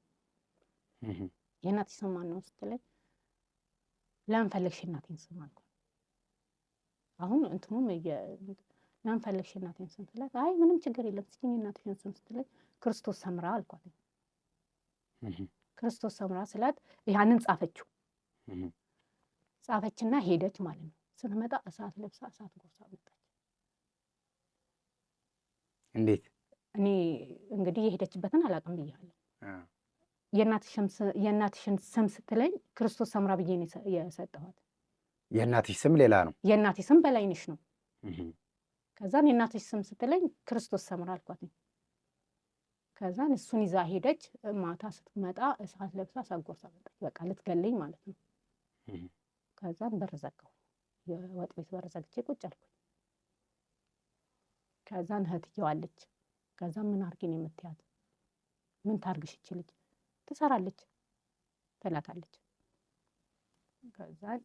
የእናትሽ ስም ማን ነው ስትለኝ ለምን ፈለግሽ እናቴን ስም አልኳት። አሁን እንትኑም ለምን ፈለግሽ እናቴን ስም ስላት አይ ምንም ችግር የለም ስጪኝ እናትሽን ስም ስትለኝ ክርስቶስ ሰምራ አልኳት። ክርስቶስ ሰምራ ስላት ያንን ጻፈችና ሄደች ማለት ነው። ስትመጣ እሳት ለብሳ እሳት ጎርሳ መጣች። እንዴት? እኔ እንግዲህ የሄደችበትን አላውቅም ብያለሁ። የእናትሽን ስም ስትለኝ ክርስቶስ ሰምራ ብዬ ነው የሰጠኋት። የእናትሽ ስም ሌላ ነው? የእናቴ ስም በላይነሽ ነው። ከዛም የእናትሽ ስም ስትለኝ ክርስቶስ ሰምራ አልኳት። ከዛን እሱን ይዛ ሄደች። ማታ ስትመጣ እሳት ለብሳ ሳጎርሳ መጣች። በቃ ልትገለኝ ማለት ነው። ከዛን በር ዘጋው፣ የወጥ ቤት በር ዘግቼ ቁጭ አልኩኝ። ከዛን እህትየው አለች። ከዛን ምን አድርጊ ነው የምትያት? ምን ታርግሽ ይቺ ልጅ ትሰራለች ትላታለች። ከዛን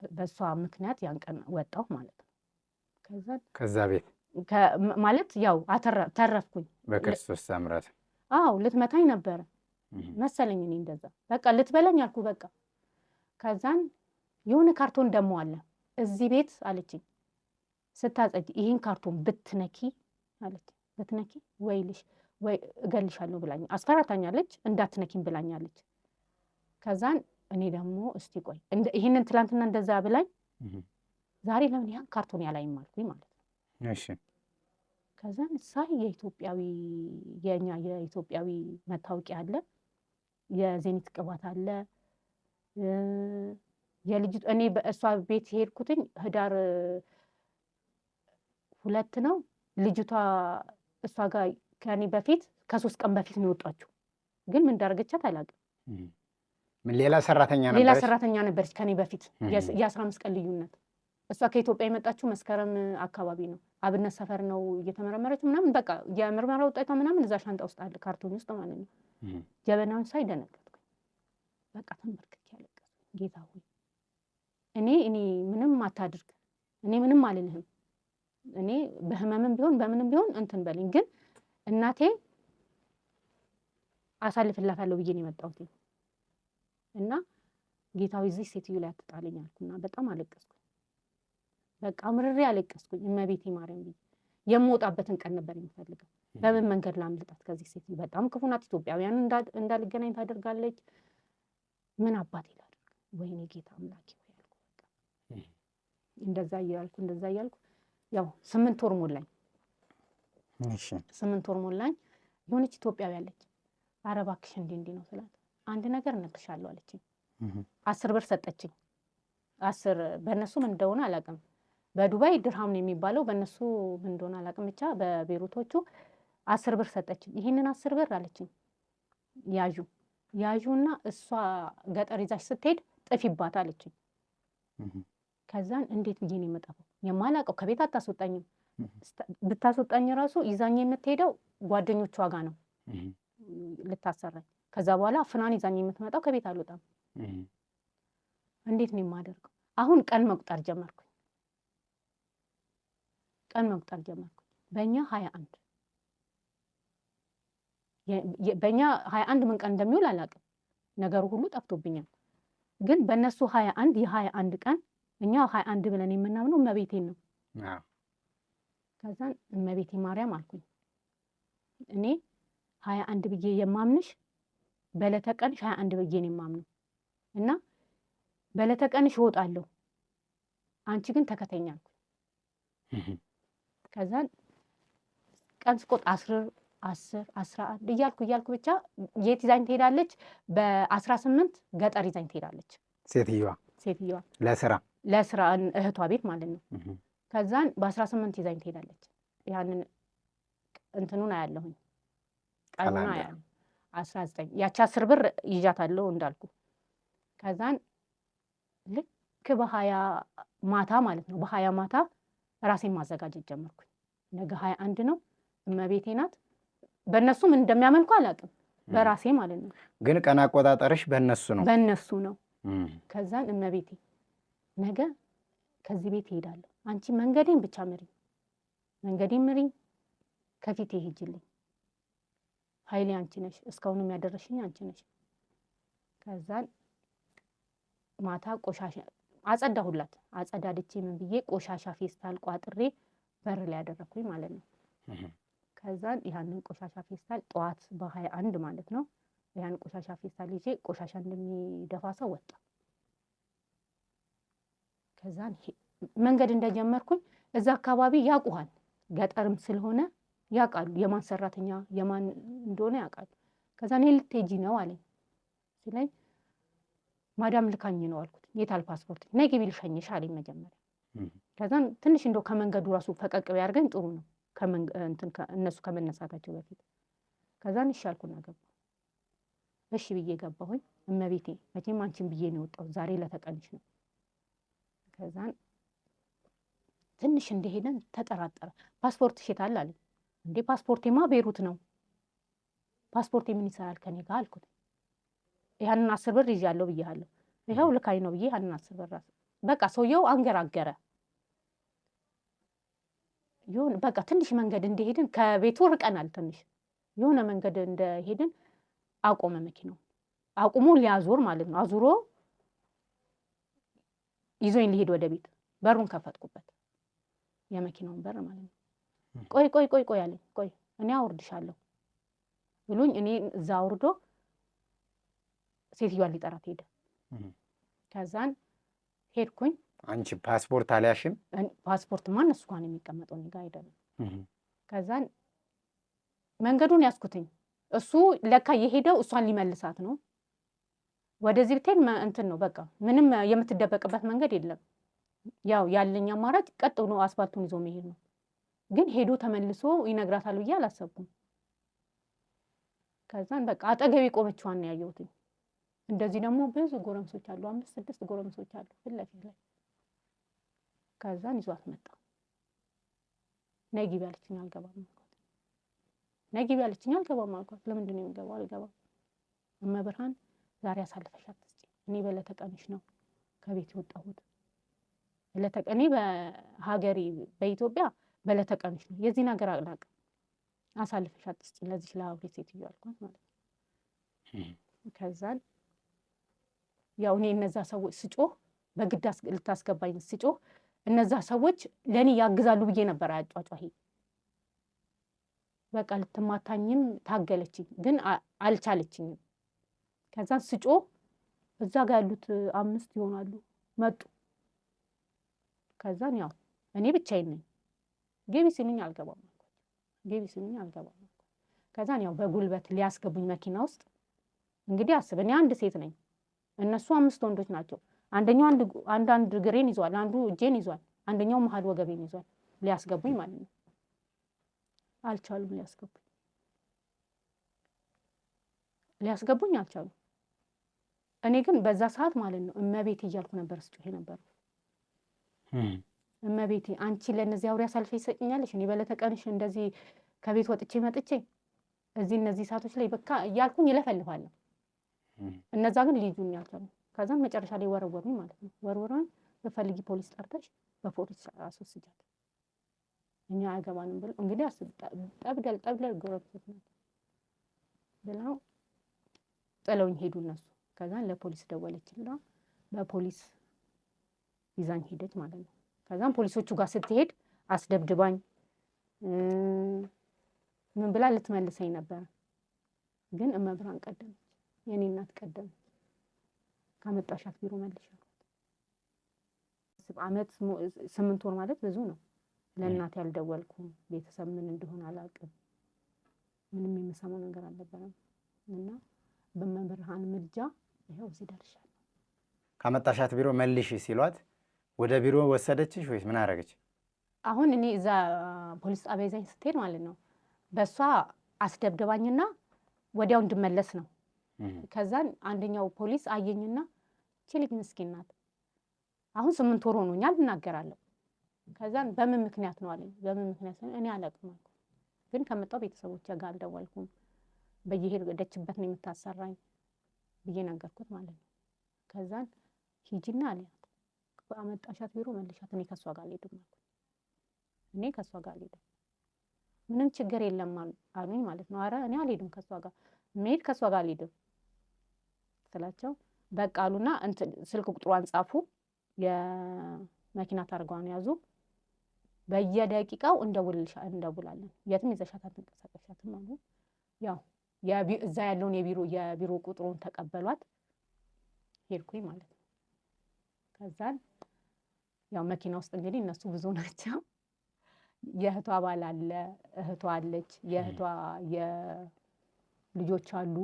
በሷ ምክንያት ያን ቀን ወጣሁ ማለት ነው። ከዛ ቤት ማለት ያው ተረፍኩኝ በክርስቶስ ሰምረት። አዎ ልትመታኝ ነበረ መሰለኝ እኔ እንደዛ በቃ ልትበለኝ አልኩ በቃ። ከዛን የሆነ ካርቶን ደሞ አለ እዚህ ቤት አለችኝ ስታጸጅ፣ ይሄን ካርቶን ብትነኪ አለች፣ ብትነኪ ወይ እገልሻለሁ ብላኝ አስፈራታኛለች፣ እንዳትነኪም ብላኛለች። ከዛን እኔ ደግሞ እስቲ ቆይ ይሄንን ትላንትና እንደዛ ብላኝ ዛሬ ለምን ያን ካርቶን ያላይም አልኩኝ ማለት ነው። እሺ ከዛን ሳይ የኢትዮጵያዊ የኛ የኢትዮጵያዊ መታወቂያ አለ፣ የዜኒት ቅባት አለ። የልጅ እኔ በእሷ ቤት ሄድኩትኝ ህዳር 2 ነው። ልጅቷ እሷ ጋር ከኔ በፊት ከ3 ቀን በፊት ነው የወጣችው፣ ግን ምን እንዳደረገቻት አላውቅም። ሌላ ሰራተኛ ነበረች ከኔ በፊት የ15 ቀን ልዩነት። እሷ ከኢትዮጵያ የመጣችው መስከረም አካባቢ ነው። አብነት ሰፈር ነው እየተመረመረች ምናምን በቃ የምርመራ ውጤቷ ምናምን እዛ ሻንጣ ውስጥ አለ፣ ካርቶን ውስጥ ማለት ነው። ጀበናውን ሳይ ደነገጥኩኝ። በቃ ተንበርክኬ ያለቀስኩ፣ ጌታ ሆይ እኔ ምንም አታድርግ፣ እኔ ምንም አልልህም፣ እኔ በህመምም ቢሆን በምንም ቢሆን እንትን በልኝ፣ ግን እናቴ አሳልፍላታለሁ ብዬ ነው የመጣሁት እና ጌታዊ እዚህ ሴትዮ ላይ አትጣለኝ አልኩና በጣም አለቀስኩ። በቃ ምርሬ አለቀስኩኝ። እመቤቴ ማርያም ብዬ የምወጣበትን ቀን ነበር የሚፈልገው። በምን መንገድ ላምልጣት ከዚህ ሴትዮ? በጣም ክፉ ናት። ኢትዮጵያውያን እንዳልገናኝ ታደርጋለች። ምን አባቴ ላድርግ? ወይኔ ጌታ አምላኬ ሆይ አልኩ። በቃ እንደዛ እያልኩ ያው 8 ወር ሞላኝ። እሺ 8 ወር ሞላኝ። የሆነች ኢትዮጵያዊ አለች። ኧረ እባክሽ እንዲህ ነው ስላት አንድ ነገር እነግርሻለሁ አለችኝ። 10 ብር ሰጠችኝ። 10 በእነሱ ምን እንደሆነ አላውቅም። በዱባይ ድርሃም ነው የሚባለው፣ በእነሱ ምን እንደሆነ አላውቅም። ብቻ በቤሩቶቹ 10 ብር ሰጠችኝ። ይሄንን 10 ብር አለችኝ ያዡና እሷ ገጠር ይዛሽ ስትሄድ ጥፊባት አለችኝ። ከዛን እንዴት ብዬ ነው የምጠፋው? የማላውቀው ከቤት አታስወጣኝም። ብታስወጣኝ ራሱ ይዛኝ የምትሄደው ጓደኞቿ ጋር ነው ልታሰራኝ። ከዛ በኋላ ፍናን ይዛኝ የምትመጣው ከቤት አልወጣም። እንዴት ነው የማደርገው? አሁን ቀን መቁጠር ጀመርኩኝ። በእኛ 21 ምን ቀን እንደሚውል አላውቅም። ነገሩ ሁሉ ጠፍቶብኛል። ግን በእነሱ 21 የ21 ቀን እኛ 21 ብለን የምናምነው እመቤቴን ነው። ከዛን እመቤቴ ማርያም አልኩኝ እኔ 21 ብዬ የማምንሽ በዕለተ ቀንሽ 21 ብዬ ነው የማምነው እና በዕለተ ቀንሽ እወጣለሁ፣ አንቺ ግን ተከተኝ አልኩኝ። ከዛን ቀን ስቆጥ 10 11 እያልኩ ብቻ የት ይዛኝ ትሄዳለች? በ18 ገጠር ይዛኝ ትሄዳለች ሴትዮዋ ለስራ እህቷ ቤት ማለት ነው። ከዛን በ18 ይዛኝ ትሄዳለች። ያንን እንትኑን አያለሁኝ ቀኑን አያለሁ 19 ያቺ 10 ብር ይዣታለሁ እንዳልኩ። ከዛን ልክ በ20 ማታ ማለት ነው በ20 ማታ ራሴን ማዘጋጀት ጀመርኩኝ። ነገ 21 ነው፣ እመቤቴ ናት። በእነሱ ምን እንደሚያመልኩ አላውቅም፣ በራሴ ማለት ነው። ግን ቀን አቆጣጠርሽ በእነሱ ነው። ከዛን እመቤቴ ነገ ከዚህ ቤት እሄዳለሁ፣ አንቺ መንገዴን ብቻ ምሪኝ፣ ከፊቴ ሂጂልኝ፣ ኃይሌ አንቺ ነሽ፣ እስካሁንም ያደረሽኝ አንቺ ነሽ። ከዛን ማታ ቆሻሻ አጸዳሁላት። አጸዳድቼ ምን ብዬ ቆሻሻ ፌስታል ቋጥሬ በር ላይ ያደረኩኝ ማለት ነው። ከዛን ያንን ቆሻሻ ፌስታል ጠዋት በ21 ማለት ነው ያን ቆሻሻ ፌስታል ይዤ ቆሻሻ እንደሚደፋ ሰው ወጣ። ከዛን መንገድ እንደጀመርኩኝ እዛ አካባቢ ያውቁሃል፣ ገጠርም ስለሆነ ያውቃሉ፣ የማን ሰራተኛ የማን እንደሆነ ያውቃሉ። ከዛን ልትሄጂ ነው አለኝ። ሲለኝ ማዳም ልካኝ ነው አልኩት። የታል ፓስፖርት? ነይ ግቢ ልሸኝሽ አለኝ መጀመሪያ። ከዛን ትንሽ እንደው ከመንገዱ ራሱ ፈቀቅ ቢያደርገኝ ጥሩ ነው፣ እነሱ ከመነሳታቸው በፊት። ከዛን ይሻልኩና ገባሁ። እሺ ብዬ ገባሁኝ። እመቤቴ መቼም አንቺን ብዬ ነው የወጣሁት ዛሬ ለተቀንሽ ነው። ከዛን ትንሽ እንደሄደን ተጠራጠረ። ፓስፖርት ሽታል አለኝ። እንዴ ፓስፖርቴማ ቤሩት ነው፣ ፓስፖርቴ ምን ይሰራል ከኔ ጋር አልኩት። ያንን 10 ብር ይዣለሁ ብያለሁ። ይኸው ልካይ ነው ብዬ ያንን 10 ብር በቃ ሰውየው አንገራገረ። ይሁን በቃ ትንሽ መንገድ እንደሄድን ከቤቱ ርቀናል። ትንሽ የሆነ መንገድ እንደሄድን አቆመ መኪናው። አቁሞ ሊያዞር ማለት ነው። አዙሮ ይዞኝ ሊሄድ ወደ ቤት። በሩን ከፈትኩበት፣ የመኪናውን በር ማለት ነው። ቆይ ቆይ ቆይ ቆይ አለኝ። ቆይ እኔ አውርድሻለሁ ብሎኝ እኔ እዛ አውርዶ ሴትዮዋን ሊጠራት ሄደ። ከዛን ሄድኩኝ። አንቺ ፓስፖርት አልያሽም? ፓስፖርት ማን እሱ ጋር ነው የሚቀመጠው፣ እኔ ጋር አይደለም። ከዛን መንገዱን ያስኩትኝ። እሱ ለካ የሄደው እሷን ሊመልሳት ነው። ወደዚህ ብትሄድ እንትን ነው በቃ ምንም የምትደበቅበት መንገድ የለም። ያው ያለኝ አማራጭ ቀጥ ብሎ አስፋልቱን ይዞ መሄድ ነው። ግን ሄዶ ተመልሶ ይነግራታል ብዬ አላሰብኩም። ከዛን በቃ አጠገቤ ቆመችዋን ነው ያየሁትኝ። እንደዚህ ደግሞ ብዙ ጎረምሶች አሉ፣ 5 6 ጎረምሶች አሉ ፊት ለፊት ላይ። ከዛን ይዟት መጣ። ነይ ግቢ አለችኝ። አልገባም አልኳት። ነይ ግቢ አለችኝ። አልገባም አልኳት። ለምንድን ነው የምገባው? አልገባም። እመብርሃን ዛሬ አሳልፈሽ አትስጪ። እኔ በለተቀንሽ ነው ከቤት የወጣሁት። እኔ በሀገሬ በኢትዮጵያ በለተቀንሽ ነው። የዚህ ነገር አላውቅም። አሳልፈሽ አትስጪ ለዚህ ለአብሬ ሴትዮ አልኳት ማለት ነው። ከዛን ያው እኔ እነዛ ሰዎች ስጮህ በግድ ልታስገባኝ ስጮህ እነዛ ሰዎች ለኔ ያግዛሉ ብዬ ነበር አያጫጫሂ። በቃ ልትማታኝም ታገለችኝ፣ ግን አልቻለችኝም። ከዛን ስጮህ እዛ ጋር ያሉት 5 ይሆናሉ መጡ። ከዛን ያው እኔ ብቻዬን ነኝ። ግቢ ሲሉኝ አልገባም አልኳት። ግቢ ሲሉኝ አልገባም አልኳት። ከዛን ያው በጉልበት ሊያስገቡኝ መኪና ውስጥ እንግዲህ አስብ፣ እኔ አንድ ሴት ነኝ፣ እነሱ 5 ወንዶች ናቸው። አንደኛው አንድ ግሬን ይዟል፣ አንዱ እጄን ይዟል፣ አንደኛው መሀል ወገቤን ይዟል። ሊያስገቡኝ ማለት ነው። አልቻሉም ሊያስገቡኝ አልቻሉም። እኔ ግን በዛ ሰዓት ማለት ነው እመቤቴ እያልኩ ነበር ስጮህ ነበር። እመቤቴ አንቺ ለእነዚህ አውሬ አሳልፈሽ ይሰጭኛለሽ? እኔ በለተቀንሽ እንደዚህ ከቤት ወጥቼ መጥቼ እዚህ እነዚህ ሰዓቶች ላይ በቃ እያልኩኝ ይለፈልፋለሁ። እነዛ ግን ሊይዙኝ አልቻሉም። ከዛም መጨረሻ ላይ ወረወሩኝ ማለት ነው። ወርወሩኝ። በፈልጊ ፖሊስ ጠርተሽ በፖሊስ አስወስጃት፣ እኛ አያገባንም ብለው እንግዲህ ጠብደል ጎረቤቶች ናቸው ብለው ጥለውኝ ሄዱ እነሱ። ከዛን ለፖሊስ ደወለችና በፖሊስ ይዛኝ ሄደች ማለት ነው። ከዛም ፖሊሶቹ ጋር ስትሄድ አስደብድባኝ ምን ብላ ልትመልሰኝ ነበር። ግን እመብርሃን ቀደመች፣ የኔ እናት ቀደመች። ካመጣሻት ቢሮ መልሻለሁ። ዓመት 8 ወር ማለት ብዙ ነው። ለእናት ያልደወልኩም፣ ቤተሰብ ምን እንደሆነ አላውቅም። ምንም የምሰማው ነገር አልነበረም እና በመብርሃን ምልጃ ይኸው እዚህ ደርሻለሁ። ካመጣሻት ቢሮ መልሽ ሲሏት ወደ ቢሮ ወሰደችሽ ወይስ ምን አደረገች? አሁን እኔ እዛ ፖሊስ ጣቢያ ይዛኝ ስትሄድ ማለት ነው በእሷ አስደብድባኝና ወዲያው እንድመለስ ነው። ከዛን አንደኛው ፖሊስ አየኝና እቺ ልጅ ምስኪን ናት፣ አሁን 8 ወር ሆኖኛል እናገራለሁ። ከዛን በምን ምክንያት ነው አለኝ። በምን ምክንያት ነው እኔ አላውቅም አልኩ። ግን ከመጣው ቤተሰቦቼ ጋር አልደወልኩም፣ በየሄደችበት ነው የምታሰራኝ ብዬ ነገርኩት ማለት ነው። ከዛን ሂጂና አለኝ በአመጣሻት ቢሮ መልሻት፣ እኔ ከሷ ጋር አልሄድም አልኩ። እኔ ከሷ ጋር አልሄድም፣ ምንም ችግር የለም አሉኝ ማለት ነው። አረ እኔ አልሄድም ከሷ ጋር መሄድ ከሷ ጋር አልሄድም ስላቸው በቃ አሉና ስልክ ቁጥሯን ጻፉ፣ የመኪና ታርጋዋን ያዙ። በየደቂቃው እንደውላለን፣ የትም ይዘሻት አትንቀሳቀሻትም አሉ። ያው እዛ ያለውን የቢሮ ቁጥሩን ተቀበሏት። ሄድኩኝ ማለት ነው። ከዛን ያው መኪና ውስጥ እንግዲህ እነሱ ብዙ ናቸው። የእህቷ ባል አለ፣ እህቷ አለች፣ የእህቷ የልጆች አሉ።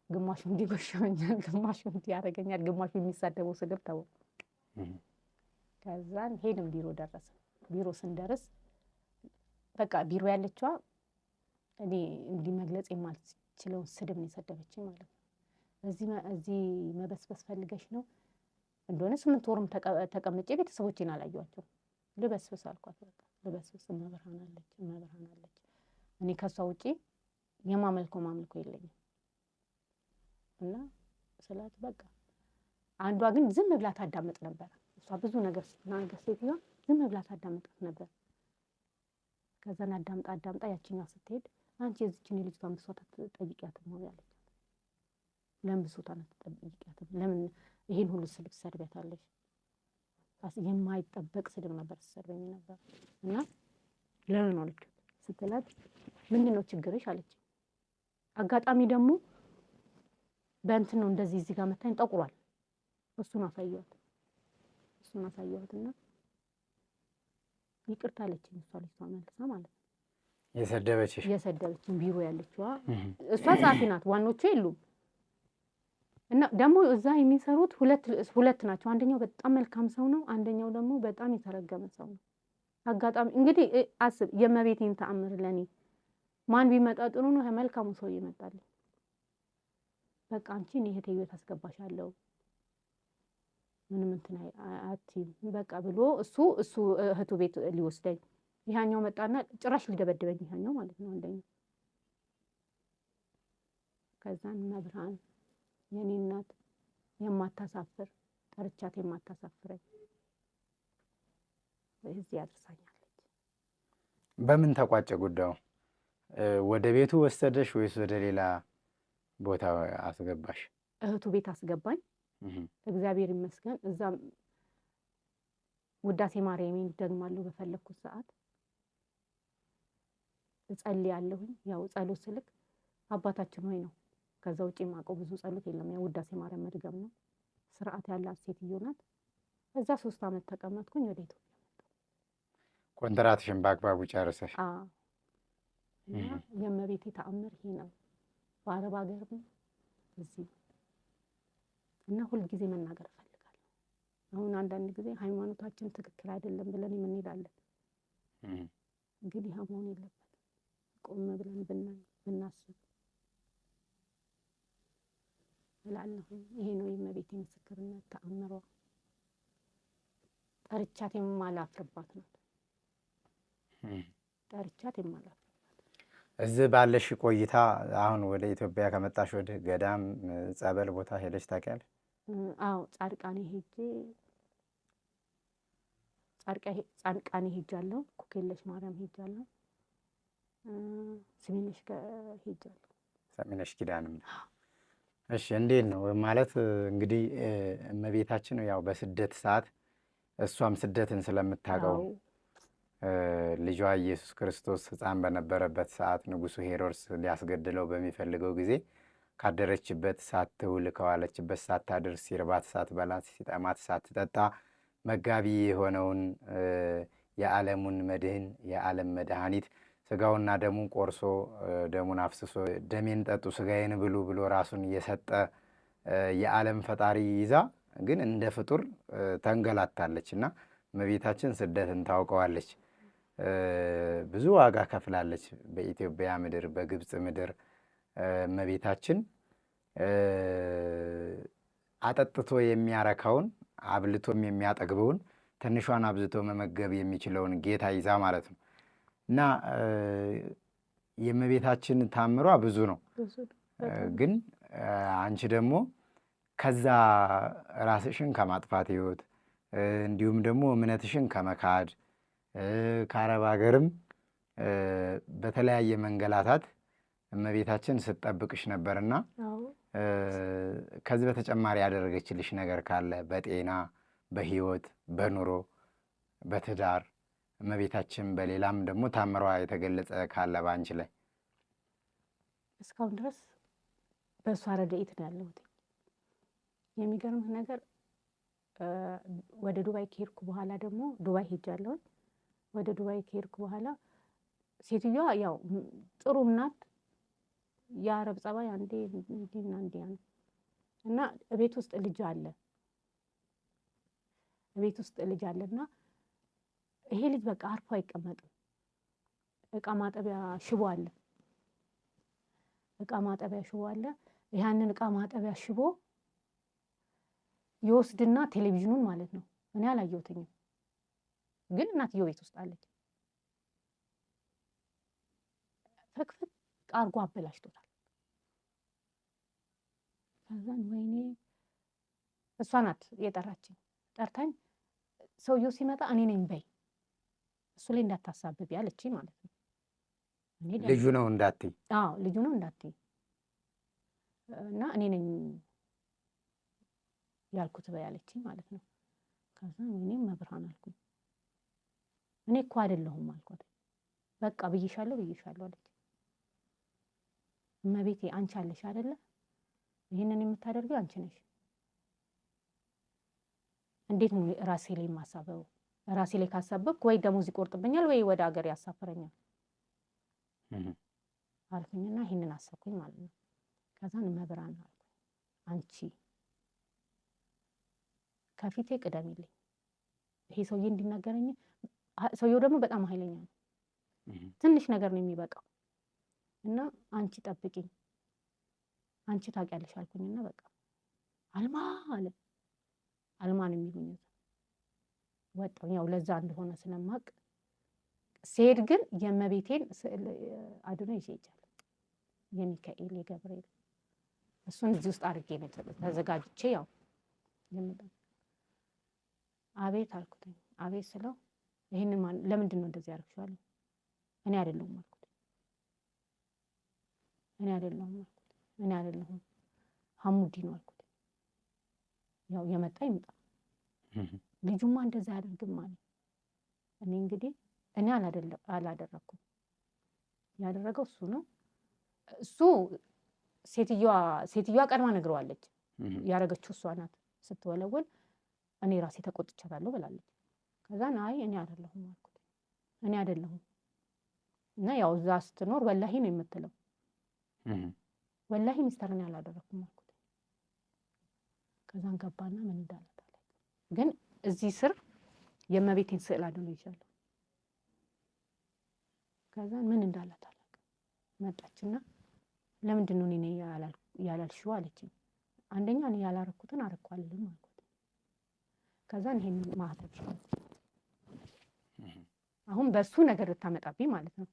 ግማሹ እንዲጎሽመኛል፣ ግማሹ እንዲያደርገኛል፣ ግማሹ የሚሳደበው ስድብ ተው። ከዛን ሄድን ቢሮ ደረስን። ቢሮ ስንደርስ በቃ ቢሮ ያለችዋ እኔ እንዲህ መግለጽ የማልችለው ስድብ ነው የሰደበችኝ ማለት ነው። እዚህ መበስበስ ፈልገሽ ነው እንደሆነ 8 ወርም ተቀምጬ ቤተሰቦቼን አላየኋቸው። ልበስብስ አልኳት። በቃ ልበስብስ። እመብርሃን አለች። እኔ ከሷ ውጪ የማመልከው ማምልኮ የለኝም እና ስላት በቃ አንዷ ግን ዝም ብላ ታዳምጥ ነበር። እሷ ብዙ ነገር ስትናገር ሴትዮዋ ዝም ብላ ታዳምጥ ነበር። ከዛን አዳምጣ ያቺኛዋ ስትሄድ አንቺ የዚችን ልጅቷን ብሶታ ትጠይቂያትም ነው ያለች። ለምን ብሶታን ትጠይቂያትም? ለምን ይሄን ሁሉ ስድብ ትሰድቢያታለሽ? የማይጠበቅ ስድብ ነበር ስትሰድበኝ ነበር። እና ለምን አለች ስትላት ምንድን ነው ችግርሽ አለች። አጋጣሚ ደግሞ በእንትን ነው እንደዚህ እዚህ ጋር መታኝ ጠቁሯል። እሱን አሳየኋትና ይቅርታ አለችኝ። እሷ ልጅቷ መልሳ ማለት ነው የሰደበችኝ ቢሮ ያለችዋ እሷ ጸሐፊ ናት። ዋኖቹ የሉም። እና ደግሞ እዛ የሚሰሩት ሁለት ናቸው። አንደኛው በጣም መልካም ሰው ነው፣ አንደኛው ደግሞ በጣም የተረገመ ሰው ነው። አጋጣሚ እንግዲህ አስብ፣ የእመቤቴን ተአምር ለኔ ማን ቢመጣ ጥሩ ነው? መልካሙ ሰው ይመጣል። በቃ አንቺ እኔ እህቴ ቤት አስገባሻለሁ ምንም እንትን አትይም በቃ ብሎ እሱ እህቱ ቤት ሊወስደኝ ይሄኛው መጣና ጭራሽ ሊደበድበኝ ይሄኛው ማለት ነው አንደኛው። ከዛን መብርሃን የኔ እናት የማታሳፍር ጠርቻት የማታሳፍረኝ እዚህ ያደርሳኛለች። በምን ተቋጨ ጉዳዩ? ወደ ቤቱ ወሰደሽ ወይስ ወደ ሌላ ቦታ አስገባሽ? እህቱ ቤት አስገባኝ። እግዚአብሔር ይመስገን። እዛም ውዳሴ ማርያምን ደግማለሁ በፈለኩት ሰዓት እጸልያለሁኝ። ያው ጸሎት ስልክ አባታችን ሆይ ነው። ከዛ ውጪ የማውቀው ብዙ ጸሎት የለም። ያው ውዳሴ ማርያም መድገም ነው። ስርዓት ያላት ሴትዮ ናት። እዛ 3 ዓመት ተቀመጥኩኝ። ወደ ኢትዮጵያ መጣሁ። ኮንትራትሽን በአግባቡ ጨርሰሽ? የእመቤቴ ተአምር ይሄ ነው። በአረብ ሀገርም እዚህ እና ሁልጊዜ መናገር እፈልጋለሁ። አሁን አንዳንድ ጊዜ ሃይማኖታችን ትክክል አይደለም ብለን እንሄዳለን። ግን ይሄ መሆን የለበትም። ቆም ብለን ብናስብ እላለሁ። ይሄ ነው የእመቤቴ ምስክርነት ተአምሯ። ጠርቻት የማላፍርባት ናት። ጠርቻት የማላፍርባት። እዚህ ባለሽ ቆይታ አሁን ወደ ኢትዮጵያ ከመጣሽ ወደ ገዳም ጸበል ቦታ ሄደሽ ታውቂያለሽ? አዎ ጻድቃኔ ሄጃለሁ። ኩክየለሽ ማርያም ሄጃለሁ። ሰሚነሽ ሄጃለሁ። ሰሚነሽ ኪዳንም። እሺ እንዴት ነው ማለት እንግዲህ እመቤታችን ያው በስደት ሰዓት እሷም ስደትን ስለምታውቀው ልጇ ኢየሱስ ክርስቶስ ሕፃን በነበረበት ሰዓት ንጉሡ ሄሮድስ ሊያስገድለው በሚፈልገው ጊዜ ካደረችበት ሳትውል ከዋለችበት ሳታድር ሲርባት ሳትበላ ሲጠማት ሳትጠጣ መጋቢ የሆነውን የዓለሙን መድህን የዓለም መድኃኒት ስጋውና ደሙን ቆርሶ ደሙን አፍስሶ ደሜን ጠጡ ስጋዬን ብሉ ብሎ ራሱን የሰጠ የዓለም ፈጣሪ ይዛ ግን እንደ ፍጡር ተንገላታለች እና እመቤታችን ስደትን ታውቀዋለች። ብዙ ዋጋ ከፍላለች። በኢትዮጵያ ምድር በግብፅ ምድር እመቤታችን አጠጥቶ የሚያረካውን አብልቶም የሚያጠግበውን ትንሿን አብዝቶ መመገብ የሚችለውን ጌታ ይዛ ማለት ነው እና የእመቤታችን ታምሯ ብዙ ነው። ግን አንቺ ደግሞ ከዛ ራስሽን ከማጥፋት ህይወት እንዲሁም ደግሞ እምነትሽን ከመካድ ከአረብ ሀገርም በተለያየ መንገላታት እመቤታችን ስትጠብቅሽ ነበርና ከዚህ በተጨማሪ ያደረገችልሽ ነገር ካለ በጤና በህይወት በኑሮ በትዳር እመቤታችን በሌላም ደግሞ ታምሯ የተገለጸ ካለ ባንቺ ላይ? እስካሁን ድረስ በእሷ ረድኤት ነው ያለሁት። የሚገርምህ ነገር ወደ ዱባይ ከሄድኩ በኋላ ደግሞ ዱባይ ሄጃለሁ። ወደ ዱባይ ከሄድኩ በኋላ ሴትዮዋ ያው ጥሩም ናት። የአረብ ጸባይ አንዴ እንዲና እንዲያ ነው እና ቤት ውስጥ ልጅ አለና ይሄ ልጅ በቃ አርፎ አይቀመጥም። እቃ ማጠቢያ ሽቦ አለ እቃ ማጠቢያ ሽቦ አለ። ያንን እቃ ማጠቢያ ሽቦ ይወስድና ቴሌቪዥኑን ማለት ነው እኔ አላየሁትኝም፣ ግን እናትየው ቤት ውስጥ አለች። ፍቅፍቅ አርጎ አበላሽቶታል። ከዛን ወይኔ እሷ ናት የጠራችኝ። ጠርታኝ ሰውየው ሲመጣ እኔ ነኝ በይ እሱ ላይ እንዳታሳብቢ አለችኝ ማለት ነው። ልጁ ነው እንዳትይ። አዎ ልጁ ነው እንዳትይ እና እኔ ነኝ ያልኩት በይ አለችኝ ማለት ነው። ከዛ እኔም መብርሃን አልኩኝ። እኔ እኮ አይደለሁም አልኳት። በቃ ብይሻለሁ አለች። እመቤቴ አንቺ አለሽ አይደለ? ይሄንን የምታደርጊው አንቺ ነሽ። እንዴት ነው ራሴ ላይ የማሳበው? ራሴ ላይ ካሳበብኩ ወይ ደሞዝ ይቆርጥብኛል ወይ ወደ ሀገር ያሳፍረኛል አልኩኝና ይሄንን አሰብኩኝ ማለት ነው። ከዛን መብራን አልኩኝ አንቺ ከፊቴ ቅደሚልኝ፣ ይሄ ሰውዬ እንዲናገረኝ። ሰውዬው ደግሞ በጣም ኃይለኛ ነው፣ ትንሽ ነገር ነው የሚበቃው እና አንቺ ጠብቂኝ፣ አንቺ ታውቂያለሽ አልኩኝና በቃ አልማ አለ። አልማን የሚሉኝ ወጣው። ያው ለዛ እንደሆነ ስለማቅ ሲሄድ ግን የእመቤቴን ስዕል አድኖ ይዤ ሄጃለሁ። የሚካኤል የገብርኤል እሱን እዚህ ውስጥ አድርጌ ነው ተዘጋጅቼ ያው አቤት አልኩትኝ። አቤት ስለው ይሄንን ለምንድን ነው እንደዚህ ያደርግሽው አለኝ። እኔ አይደለሁም አልኩት። እኔ አይደለሁም ሐሙዲ ነው አልኩት። ያው የመጣ ይምጣ፣ ልጁማ እንደዛ ያደርግም ማለት እኔ እንግዲህ እኔ አላደረኩም፣ ያደረገው እሱ ነው። እሱ ሴትዮዋ ቀድማ ነግረዋለች። ያደረገችው እሷ ናት ስትወለወል፣ እኔ ራሴ ተቆጥቻታለሁ ብላለች። ከዛን አይ እኔ አይደለሁም አልኩት። እኔ አይደለሁም እና ያው እዛ ስትኖር ወላሂ ነው የምትለው። ወላሂ ሚስተር እኔ አላደረኩም አልኩት። ከዛን ገባና ምን እንዳላት አለ። ግን እዚህ ስር የእመቤቴን ስዕል አድኖ ይቻላል። ከዛን ምን እንዳላት አላውቅም። መጣችና ለምንድን ነው እኔ ያላልሽው አለችኝ። አንደኛ እኔ ያላረኩትን አረኳልልም አልኩት። ከዛን ይሄን ማህተብ አሁን በሱ ነገር ልታመጣብኝ ማለት ነው።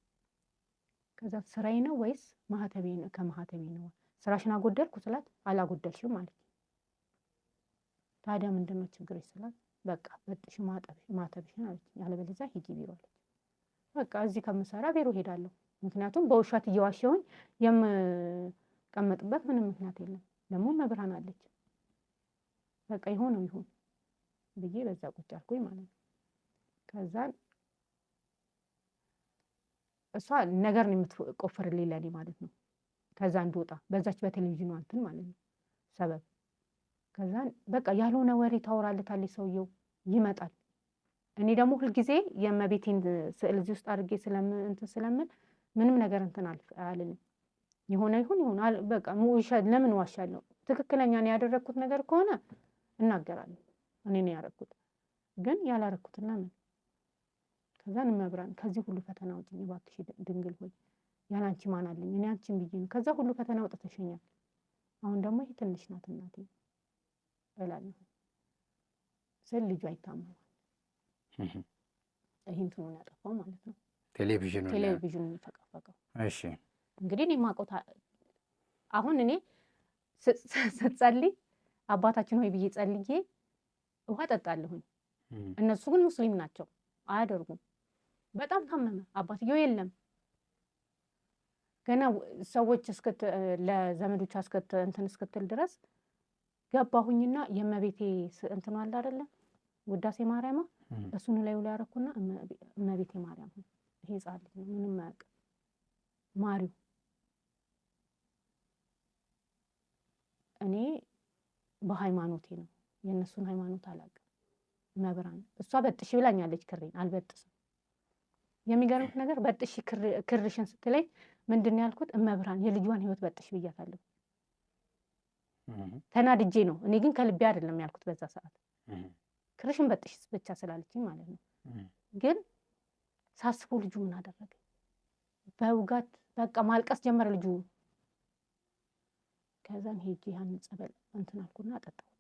ከዛ ስራዬ ነው ወይስ ማህተቤ ነው? ከማህተቤ ነው። ስራሽን አጎደልኩ ስላት አላጎደልሽም ማለት ታዲያ ምንድነው ችግርሽ ስላት በቃ በጥሽ ማህተብሽን አለችኝ። ያለበለዚያ ሂጂ ቢሮ አለች። በቃ እዚህ ከምሰራ ቢሮ ሄዳለሁ። ምክንያቱም በውሻት እየዋሸሁኝ የምቀመጥበት ምንም ምክንያት የለም። ደግሞ መብርሃን አለች። በቃ ይሁን ብዬ በዛ ቁጭ አልኩኝ ማለት ነው። ከዛን እሷ ነገር ነው የምትቆፍርልኝ ለኔ ማለት ነው። ከዛ እንድወጣ በዛች በቴሌቪዥኑ እንትን ማለት ነው ሰበብ። ከዛን በቃ ያልሆነ ወሬ ታወራለታለች። ሰውየው ይመጣል። እኔ ደግሞ ሁልጊዜ የእመቤቴን ስዕል እዚህ ውስጥ አድርጌ ስለምን ምንም ነገር እንትን አልልም። ይሁን በቃ ለምን ዋሻለሁ? ትክክለኛ ነው ያደረኩት ነገር ከሆነ እናገራለሁ። እኔ ነው ያደረኩት፣ ግን ያላረኩትና ምን ከዛን መብራን ከዚህ ሁሉ ፈተና ውጪኝ እባክሽ ድንግል ሆይ ያላንቺ ማን አለኝ? እኔ አንቺን ብዬ ነው ከዛ ሁሉ ፈተና ወጥተሽኛል። አሁን ደግሞ ይሄ ትንሽ ናት እናቴ እላለሁ ስል ልጁ አይታመንም። ይሄን ትሆነ ያጠፋው ማለት ነው ቴሌቪዥኑ ተቀፈቀው። እሺ እንግዲህ እኔ ማቆታ አሁን እኔ ስትጸልይ አባታችን ሆይ ብዬ ጸልዬ ውሃ ጠጣለሁኝ። እነሱ ግን ሙስሊም ናቸው፣ አያደርጉም። በጣም ታመመ አባትየው የለም። ገና ሰዎች ለዘመዶቿ እንትን እስክትል ድረስ ገባሁኝና የእመቤቴ እንትን አለ አይደለ ውዳሴ ማርያም እሱን ላይ ያረኩና እመቤቴ ማርያም ይሄ ጻል ምንም ማያውቅ ማሪው እኔ በሃይማኖቴ ነው የእነሱን ሃይማኖት አላውቅም። መብራን እሷ በጥሽ ብላኛለች። ክሬን አልበጥስም። የሚገርምት ነገር በጥሽ ክርሽን ስትለኝ ምንድን ያልኩት እመብራን የልጇን ህይወት በጥሽ ብያታለሁ። ተናድጄ ነው። እኔ ግን ከልቤ አይደለም ያልኩት በዛ ሰዓት ክርሽን በጥሽ ብቻ ስላለችኝ ማለት ነው። ግን ሳስበው ልጁ ምን አደረገ? በውጋት በቃ ማልቀስ ጀመረ ልጁ። ከዛን ሄጄ ያንን ጸበል እንትን አልኩና አጠጣሁት።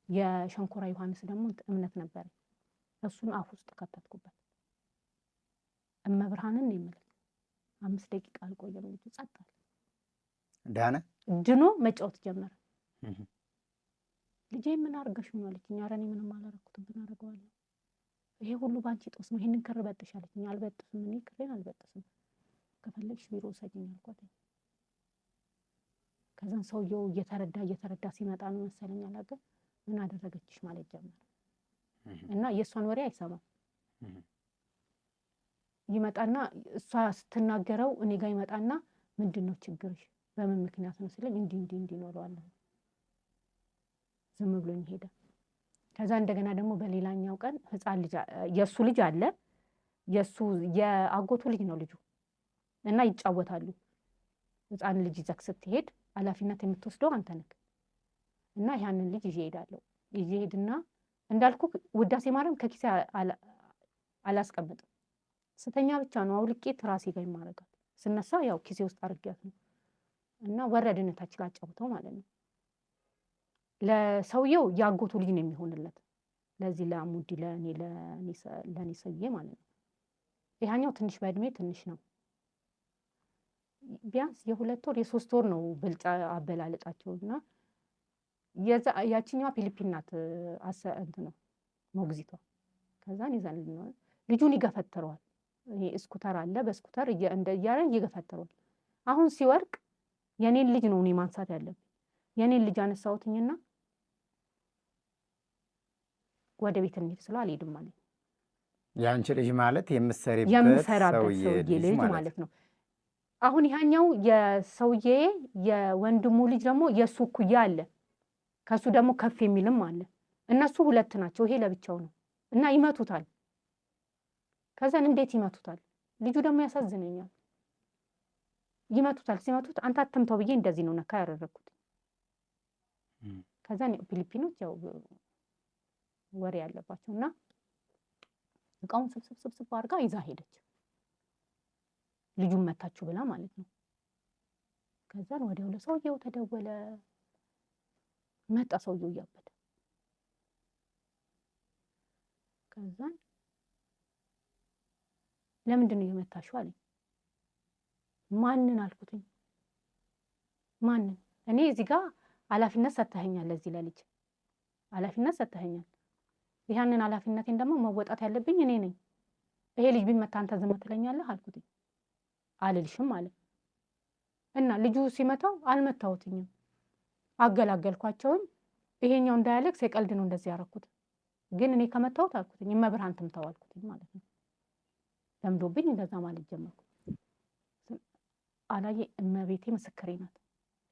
የሸንኮራ ዮሐንስ ደግሞ እምነት ነበር፣ እሱን አፍ ውስጥ ከተትኩበት። እመብርሃንን ነው የምልህ 5 ደቂቃ አልቆየም፣ ልጁ ጸጥ አለ። ዳነ ድኖ መጫወት ጀመረ። ልጄ ምን አርገሽ ነው አለችኝ። ኧረ እኔ ምንም አላረኩትም፣ ምን አደርገዋለሁ? ይሄ ሁሉ ባንቺ ጦስ ነው። ይሄንን ክር በጥሽ አለችኝ። አልበጥስም፣ እኔ ክሬን አልበጥስም፣ ከፈለግሽ ቢሮ ውሰጂኝ አልኳት። ከዛን ሰውየው እየተረዳ ሲመጣ ነው መሰለኝ አላውቅም ምን አደረገችሽ ማለት ጀመረ። እና የእሷን ወሬ አይሰማም። ይመጣና እሷ ስትናገረው እኔ ጋር ይመጣና ምንድን ነው ችግርሽ? በምን ምክንያት ነው ስለኝ እንዲህ ኖረዋለሁ። ዝም ብሎኝ ሄደ። ከዛ እንደገና ደግሞ በሌላኛው ቀን ህፃን ልጅ የሱ ልጅ አለ፣ የሱ የአጎቱ ልጅ ነው ልጁ እና ይጫወታሉ። ህፃን ልጅ ይዘህ ስትሄድ ኃላፊነት የምትወስደው አንተ ነህ። እና ያንን ልጅ ይዤ እሄዳለሁ። ይዤ ሄድና እንዳልኩ ውዳሴ ማርያም ከኪሴ አላስቀምጥም። ስተኛ ብቻ ነው አውልቄ ትራሴ ጋር የማረጋት። ስነሳ ያው ኪሴ ውስጥ አርጊያት ነው። እና ወረድነታችን ላጫውተው ማለት ነው። ለሰውየው ያጎቱ ልጅ ነው የሚሆንለት፣ ለዚህ ለአሙዲ ለኔ ሰውዬ ማለት ነው። ይሄኛው ትንሽ በእድሜ ትንሽ ነው። ቢያንስ የ2 ወር የ3 ወር ነው ብልጫ አበላለጣቸውና ያቺኛዋ ፊሊፒን ናት እንትን ነው ሞግዚቷ። ከዛን ይዘን ልጁን ይገፈትረዋል። ይሄ ስኩተር አለ፣ በስኩተር እያለ ይገፈትረዋል። አሁን ሲወርቅ የኔን ልጅ ነው እኔ ማንሳት ያለብኝ። የኔን ልጅ አነሳሁትኝና ወደ ቤት እንሂድ ስለው አልሄድም ማለት ነው። ያንቺ ልጅ ማለት የምትሰሪበት ሰውዬ ልጅ ማለት ነው። አሁን ይሄኛው የሰውዬ የወንድሙ ልጅ ደግሞ የሱ እኩያ አለ፣ ከሱ ደግሞ ከፍ የሚልም አለ። እነሱ 2 ናቸው፣ ይሄ ለብቻው ነው። እና ይመቱታል። ከዛን እንዴት ይመቱታል? ልጁ ደግሞ ያሳዝነኛል። ይመቱታል። ሲመቱት አንተ አትምተው ብዬ እንደዚህ ነው ነካ ያደረኩት። ከዛን ፊሊፒኖች ያው ወሬ ያለባቸው እና እቃውን ስብስብ አድርጋ ይዛ ሄደች። ልጁን መታችሁ ብላ ማለት ነው። ከዛን ወዲያው ለሰውየው ተደወለ። መጣ ሰውየው እያበደ። ከዛን ለምንድን ነው የመታሽው አለኝ። ማንን አልኩትኝ። ማንን? እኔ እዚህ ጋር ኃላፊነት ሰጥተኸኛል፣ ለዚህ ለልጅ ኃላፊነት ሰጥተኸኛል። ይሄንን ኃላፊነቴን ደግሞ መወጣት ያለብኝ እኔ ነኝ። ይሄ ልጅ ቢመታ አንተ ዝም ትለኛለህ አልኩትኝ። አልልሽም አለ እና ልጁ ሲመታው አልመታሁትኝም፣ አገላገልኳቸውኝ። ይሄኛው እንዳያለቅስ የቀልድ ነው እንደዚህ ያደረኩት፣ ግን እኔ ከመታሁት አልኩትኝ እመብርሃን ትምታው አልኩትኝ ማለት ነው። ለምዶብኝ እንደዛ ማለት ጀመርኩ። አላየ እመቤቴ ምስክሬ ናት።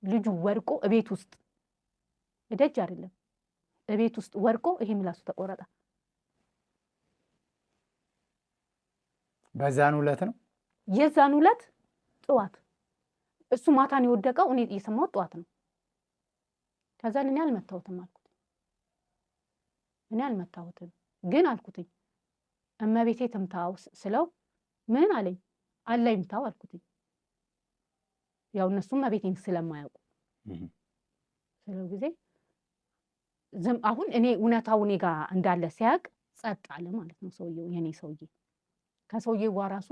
ልጁ ወርቆ እቤት ውስጥ እደጅ አይደለም እቤት ውስጥ ወርቆ ይሄ ምላሱ ተቆረጠ። በዛን ዕለት ነው የዛን ዕለት ጠዋት። እሱ ማታን የወደቀው እኔ የሰማሁት ጠዋት ነው። ከዛ እኔ አልመታሁትም አልኩት። እኔ አልመታሁትም ግን አልኩትኝ እመቤቴ ትምታው ስለው ምን አለኝ? አለ ይምታው አልኩትኝ። ያው እነሱም እመቤቴን ስለማያውቁ ስለው ጊዜ አሁን እኔ እውነታው እኔ ጋር እንዳለ ሲያውቅ ጸጥ አለ ማለት ነው ሰውየው፣ የኔ ሰውዬ። ከሰውዬው ጋር ራሱ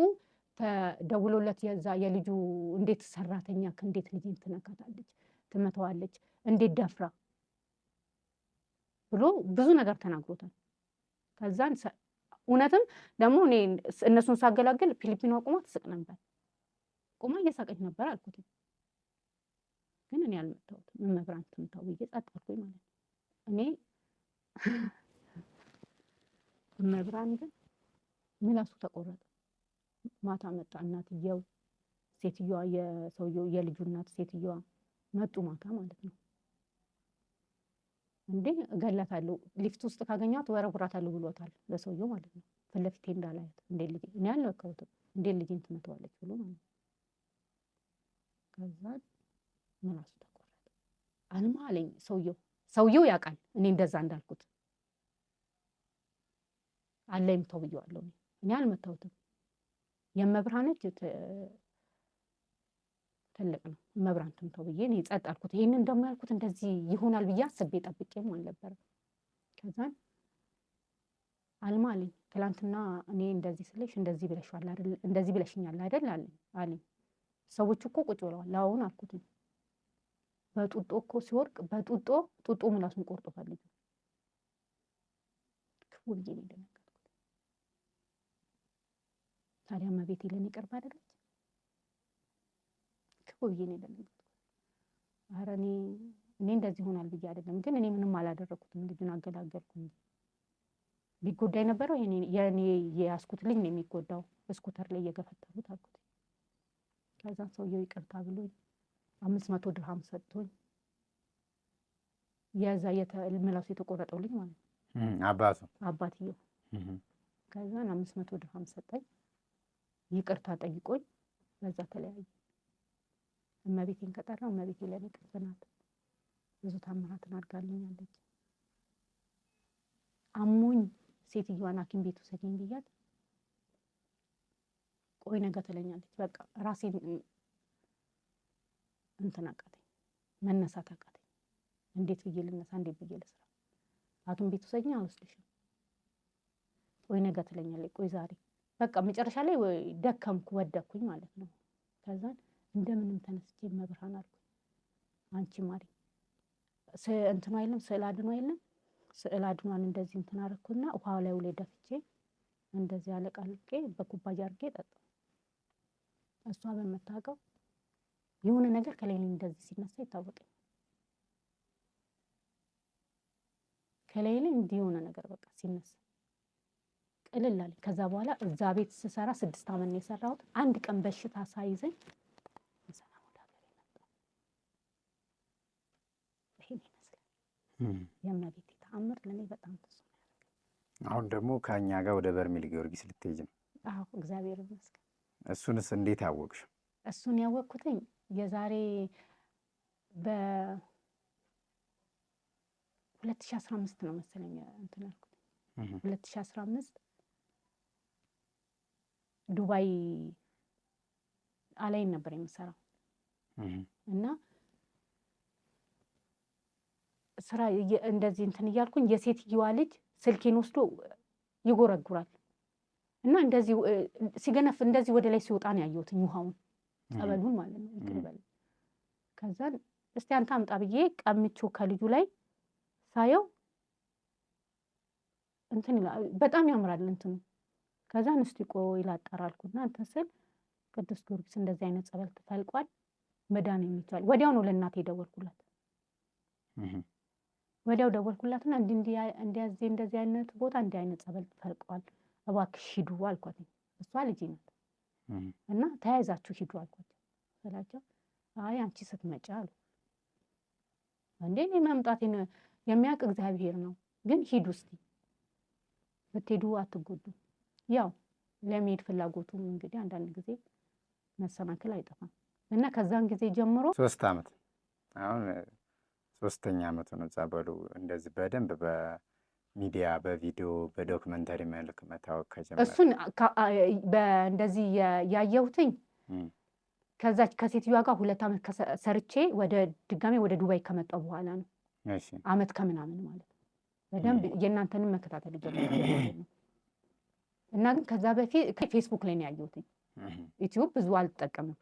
ተደውሎለት የዛ የልጁ እንዴት ሰራተኛ እንዴት ልጅን ትነካታለች፣ ትመታዋለች፣ እንዴት ደፍራ ብሎ ብዙ ነገር ተናግሮታል። ከዛን እውነትም ደግሞ እኔ እነሱን ሳገላግል ፊሊፒኗ ቆማ ትስቅ ነበር፣ ቆማ እየሳቀች ነበር አልኩት። ግን እኔ አልመታሁትም፣ እመብርሃን ትምታው ብዬ ጸጥ አልኩኝ ማለት ነው። እኔ እመብርሃን ግን ምላሱ ተቆረጠ። ማታ መጣ እናትየው፣ ሴትዮዋ የሰውየው የልጁ እናት ሴትዮዋ መጡ ማታ ማለት ነው። እንዴ እገላታለሁ፣ ሊፍት ውስጥ ካገኘኋት ወረውራታለሁ ብሎታል ለሰውየው ማለት ነው። ፊት ለፊቴ እንዳላያት እንዴት ልጅ እኔ አልነካሁትም፣ እንዴት ልጅን ትመታዋለች ብሎ ማለት ነው። ከዛ ምላሱ ተቆረጠ። አልማ አለኝ ሰውየው ያውቃል እኔ እንደዛ እንዳልኩት። አለ ይምታው ብዬዋለሁ። እኔ አልመታሁትም። የመብርሃን እጅ ትልቅ ነው። መብራን ትምተው ብዬ እኔ ጸጥ አልኩት። ይሄንን ደግሞ ያልኩት እንደዚህ ይሆናል ብዬ አስቤ ጠብቄም አልነበረም። ከዛን አልማ አለኝ ትላንትና እኔ እንደዚህ ስለሽ እንደዚህ ብለሽዋል አይደል እንደዚህ ብለሽኛል አይደል አለኝ። ሰዎች እኮ ቁጭ ብለዋል። አሁን አልኩት በጡጦ እኮ ሲወርቅ ጡጦ ምላሱን ቆርጦ ፈልጉ ክፉ ብዬ ነው የደነገጥኩት። ታዲያ እመቤቴ ለኔ ቅርብ አይደለች? ክፉ ብዬ ነው የደነገጥኩት። ኧረ እኔ እንደዚህ ሆናል ብዬ አይደለም፣ ግን እኔ ምንም አላደረኩትም። ልጁን አገላገልኩኝ። ሊጎዳ የነበረው የኔ የያዝኩት ልጅ ነው የሚጎዳው፣ በስኩተር ላይ እየገፈተሩት አልኩት። ከዛ ሰውየው ይቅርታ ብሎኝ 500 ድርሃም ሰጥቶኝ የዛ ምላሱ የተቆረጠው ልጅ ማለት ነው አባትየው። ከዛን 500 ድርሃም ሰጠኝ፣ ይቅርታ ጠይቆኝ በዛ ተለያየ። እመቤቴን ከጠራው እመቤቴ ለኔ ቅርብ ናት። ብዙ ታምራትን አድርጋልኛለች። አሞኝ ሴትዮዋን ሐኪም ቤት ውሰጂኝ ብያት ቆይ ነገ ትለኛለች። በቃ ራሴን እንትን አቃተኝ፣ መነሳት አቃተኝ። እንዴት ብዬ ልነሳ? እንዴት ብዬ ልስራ? ሐኪም ቤት ውሰጂኝ አልወስድሽም፣ ቆይ ነገ ትለኛለች። ቆይ ዛሬ በቃ መጨረሻ ላይ ደከምኩ፣ ወደኩኝ ማለት ነው። ከዛን እንደምንም ተነስቼ መብርሃን አልኩኝ አንቺ ማሪ እንትኑ አይደለም ስዕል አድኖ አይደለም ስዕል አድኗን እንደዚህ እንትን አደረኩና ውሃው ላይ ደፍቼ እንደዚህ አለቃልቄ በኩባያ አድርጌ ጠጣሁ። እሷ በመታቀው የሆነ ነገር ከሌላ እንደዚህ ሲነሳ ይታወቀኝ። ከሌላ እንዲህ የሆነ ነገር በቃ ሲነሳ ቅልል አለኝ። ከዛ በኋላ እዛ ቤት ስሰራ 6 ዓመት ነው የሰራሁት። አንድ ቀን በሽታ ሳይዘኝ ሰላም ወደ ሀገር የመጣሁ ይሄን ይመስላል። የእመቤቴ ተአምር ለእኔ በጣም ተስፋ ያደርጋል። አሁን ደግሞ ከእኛ ጋር ወደ በርሜል ጊዮርጊስ ልትሄጂ ነው? አዎ እግዚአብሔር ይመስገን። እሱንስ እንዴት አወቅሽ? እሱን ያወቅኩትኝ የዛሬ በ2015 ነው መሰለኝ እንትን ያልኩት 2015 ዱባይ አላይን ነበር የምሰራው እና ስራ እንደዚህ እንትን እያልኩኝ የሴትዮዋ ልጅ ስልኬን ወስዶ ይጎረጉራል እና እንደዚህ ሲገነፍ እንደዚህ ወደ ላይ ሲወጣ ነው ያየሁትኝ ውሃውን ጸበሉን ማለት ነው። ይቅርበል። ከዛን እስቲ አንተ አምጣ ብዬ ቀምቼው ከልጁ ላይ ሳየው እንትን በጣም ያምራል እንትኑ። ከዛን እስቲ ቆይ ላጣራልኩና እንትን ስል ቅዱስ ጊዮርጊስ እንደዚህ አይነት ጸበል ተፈልቋል መዳን የሚቻል ወዲያው ነው ለእናቴ ደወልኩላት። ወዲያው ደወልኩላትና እንደዚህ አይነት ቦታ እንዲህ አይነት ጸበል ተፈልቋል እባክሽ ሂዱ አልኳት። እሷ ልጄ ናት እና ተያይዛችሁ ሂዱ አልኳት ስላቸው አይ አንቺ ስትመጪ አሉ። እንዴ እኔ መምጣቴን የሚያውቅ እግዚአብሔር ነው፣ ግን ሂዱ እስቲ ብትሄዱ አትጎዱ። ያው ለመሄድ ፍላጎቱም እንግዲህ አንዳንድ ጊዜ መሰናክል አይጠፋም እና ከዛን ጊዜ ጀምሮ 3 ዓመት አሁን 3ኛ ዓመቱ ነው ጸበሉ እንደዚህ በደንብ በሚዲያ በቪዲዮ በዶክመንተሪ መልክ መታወቅ ከጀመረ። እሱን እንደዚህ ያየሁትኝ ከዛች ከሴትዮዋ ጋር 2 ዓመት ሰርቼ ድጋሜ ወደ ዱባይ ከመጣሁ በኋላ ነው። እሺ ዓመት ከምናምን ማለት ነው። በደንብ የእናንተንም መከታተል ጀመርኩ እና ግን ከዛ በፊት ፌስቡክ ላይ ነው ያየሁትኝ። ዩቲዩብ ብዙ አልጠቀምም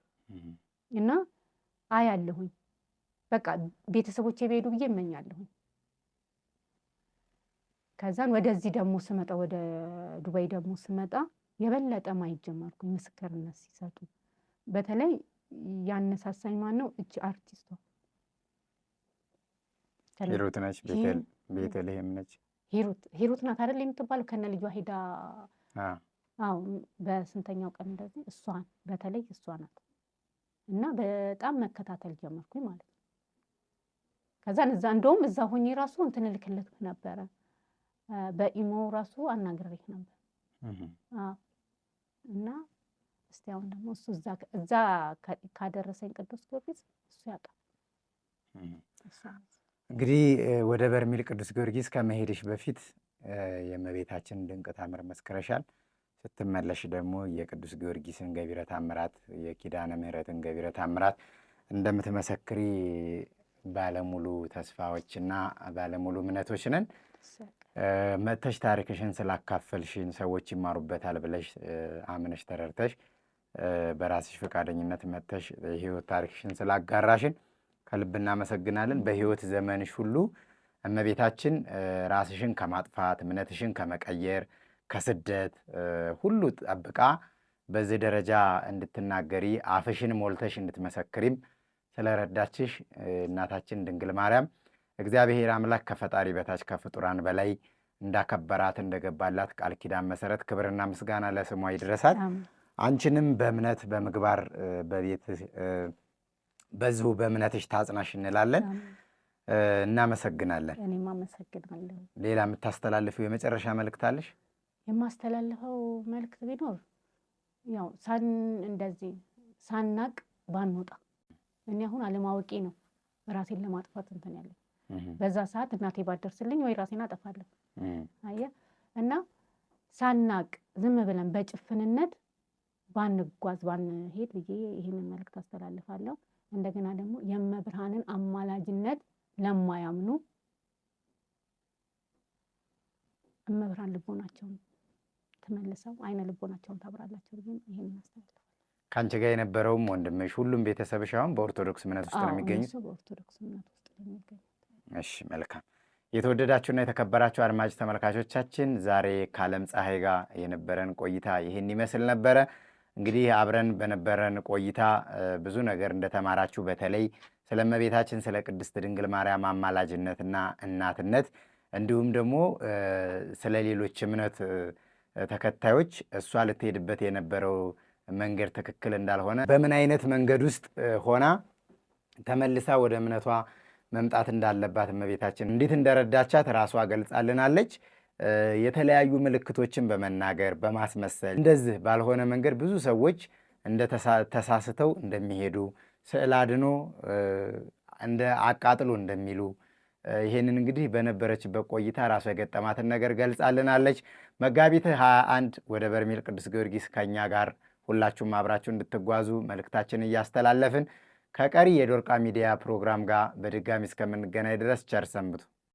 እና አያለሁኝ በቃ ቤተሰቦቼ ቢሄዱ ብዬ እመኛለሁኝ። ከዛን ወደዚህ ደግሞ ስመጣ ወደ ዱባይ ደግሞ ስመጣ የበለጠ ማየት ጀመርኩኝ ምስክርነት ሲሰጡ። በተለይ ያነሳሳኝ ማን ነው? እቺ አርቲስቷ ሂሩት ነች፣ ቤተልሔም ነች። ሂሩት ናት አይደል የምትባለው? ከነ ልጇ ሄዳ አዎ በስንተኛው ቀን እንደዚህ እሷን በተለይ እሷ ናት እና በጣም መከታተል ጀመርኩኝ ማለት ነው። ከዛን እንደውም እዛ ሆኜ ራሱ እንትን ልክልክ ነበረ በኢሞ ራሱ አናግሬህ ነበር። እና እስቲ አሁን ደግሞ እሱ እዛ ካደረሰኝ ቅዱስ ጊዮርጊስ እሱ ያውቃል። እንግዲህ ወደ በርሜል ቅዱስ ጊዮርጊስ ከመሄድሽ በፊት የእመቤታችን ድንቅ ታምር መስክረሻል። ስትመለሽ ደግሞ የቅዱስ ጊዮርጊስን ገቢረ ታምራት የኪዳነ ምሕረትን ገቢረ ታምራት እንደምትመሰክሪ ባለሙሉ ተስፋዎችና ባለሙሉ እምነቶች ነን። መተሽ ታሪክሽን ስላካፈልሽን ሰዎች ይማሩበታል ብለሽ አምነሽ ተረድተሽ በራስሽ ፈቃደኝነት መተሽ የህይወት ታሪክሽን ስላጋራሽን ከልብ እናመሰግናለን። በህይወት ዘመንሽ ሁሉ እመቤታችን ራስሽን ከማጥፋት እምነትሽን ከመቀየር ከስደት ሁሉ ጠብቃ በዚህ ደረጃ እንድትናገሪ አፍሽን ሞልተሽ እንድትመሰክሪም ስለረዳችሽ እናታችን ድንግል ማርያም እግዚአብሔር አምላክ ከፈጣሪ በታች ከፍጡራን በላይ እንዳከበራት እንደገባላት ቃል ኪዳን መሰረት ክብርና ምስጋና ለስሟ ይድረሳት። አንቺንም በእምነት በምግባር በቤት በዚሁ በእምነትሽ ታጽናሽ እንላለን። እናመሰግናለን። እኔም አመሰግናለሁ። ሌላ የምታስተላልፊው የመጨረሻ መልእክት አለሽ? የማስተላልፈው መልእክት ቢኖር ያው እንደዚህ ሳናቅ ባንወጣ። እኔ አሁን አለማወቄ ነው ራሴን ለማጥፋት እንትን ያለኝ። በዛ ሰዓት እናቴ ባደርስልኝ ወይ ራሴን አጠፋለሁ። አየህ እና ሳናቅ ዝም ብለን በጭፍንነት ባንጓዝ ባንሄድ ብዬ ይህንን መልእክት አስተላልፋለሁ። እንደገና ደግሞ የእመብርሃንን አማላጅነት ለማያምኑ እመብርሃን ልቦናቸውን ትመልሰው አይነ ልቦናቸውን ታብራላቸው ብዬ ይህንን አስተላልፋለሁ። ከአንቺ ጋር የነበረውም ወንድምሽ ሁሉም ቤተሰብሽ አሁን በኦርቶዶክስ እምነት ውስጥ ነው የሚገኙት? በኦርቶዶክስ እምነት ውስጥ ነው የሚገኙት። እሺ መልካም። የተወደዳችሁና የተከበራችሁ አድማጭ ተመልካቾቻችን ዛሬ ከዓለም ፀሐይ ጋር የነበረን ቆይታ ይህን ይመስል ነበረ። እንግዲህ አብረን በነበረን ቆይታ ብዙ ነገር እንደተማራችሁ በተለይ ስለ እመቤታችን ስለ ቅድስት ድንግል ማርያም አማላጅነትና እናትነት እንዲሁም ደግሞ ስለ ሌሎች እምነት ተከታዮች እሷ ልትሄድበት የነበረው መንገድ ትክክል እንዳልሆነ በምን አይነት መንገድ ውስጥ ሆና ተመልሳ ወደ እምነቷ መምጣት እንዳለባት እመቤታችን እንዴት እንደረዳቻት ራሷ ገልጻልናለች። የተለያዩ ምልክቶችን በመናገር በማስመሰል እንደዚህ ባልሆነ መንገድ ብዙ ሰዎች ተሳስተው እንደሚሄዱ ስዕል አድኖ እንደ አቃጥሎ እንደሚሉ ይሄንን እንግዲህ በነበረችበት ቆይታ ራሷ የገጠማትን ነገር ገልጻልናለች። መጋቢት 21 ወደ በርሜል ቅዱስ ጊዮርጊስ ከኛ ጋር ሁላችሁም አብራችሁ እንድትጓዙ መልእክታችን እያስተላለፍን ከቀሪ የዶርቃ ሚዲያ ፕሮግራም ጋር በድጋሚ እስከምንገናኝ ድረስ ቸር ሰንብቱ።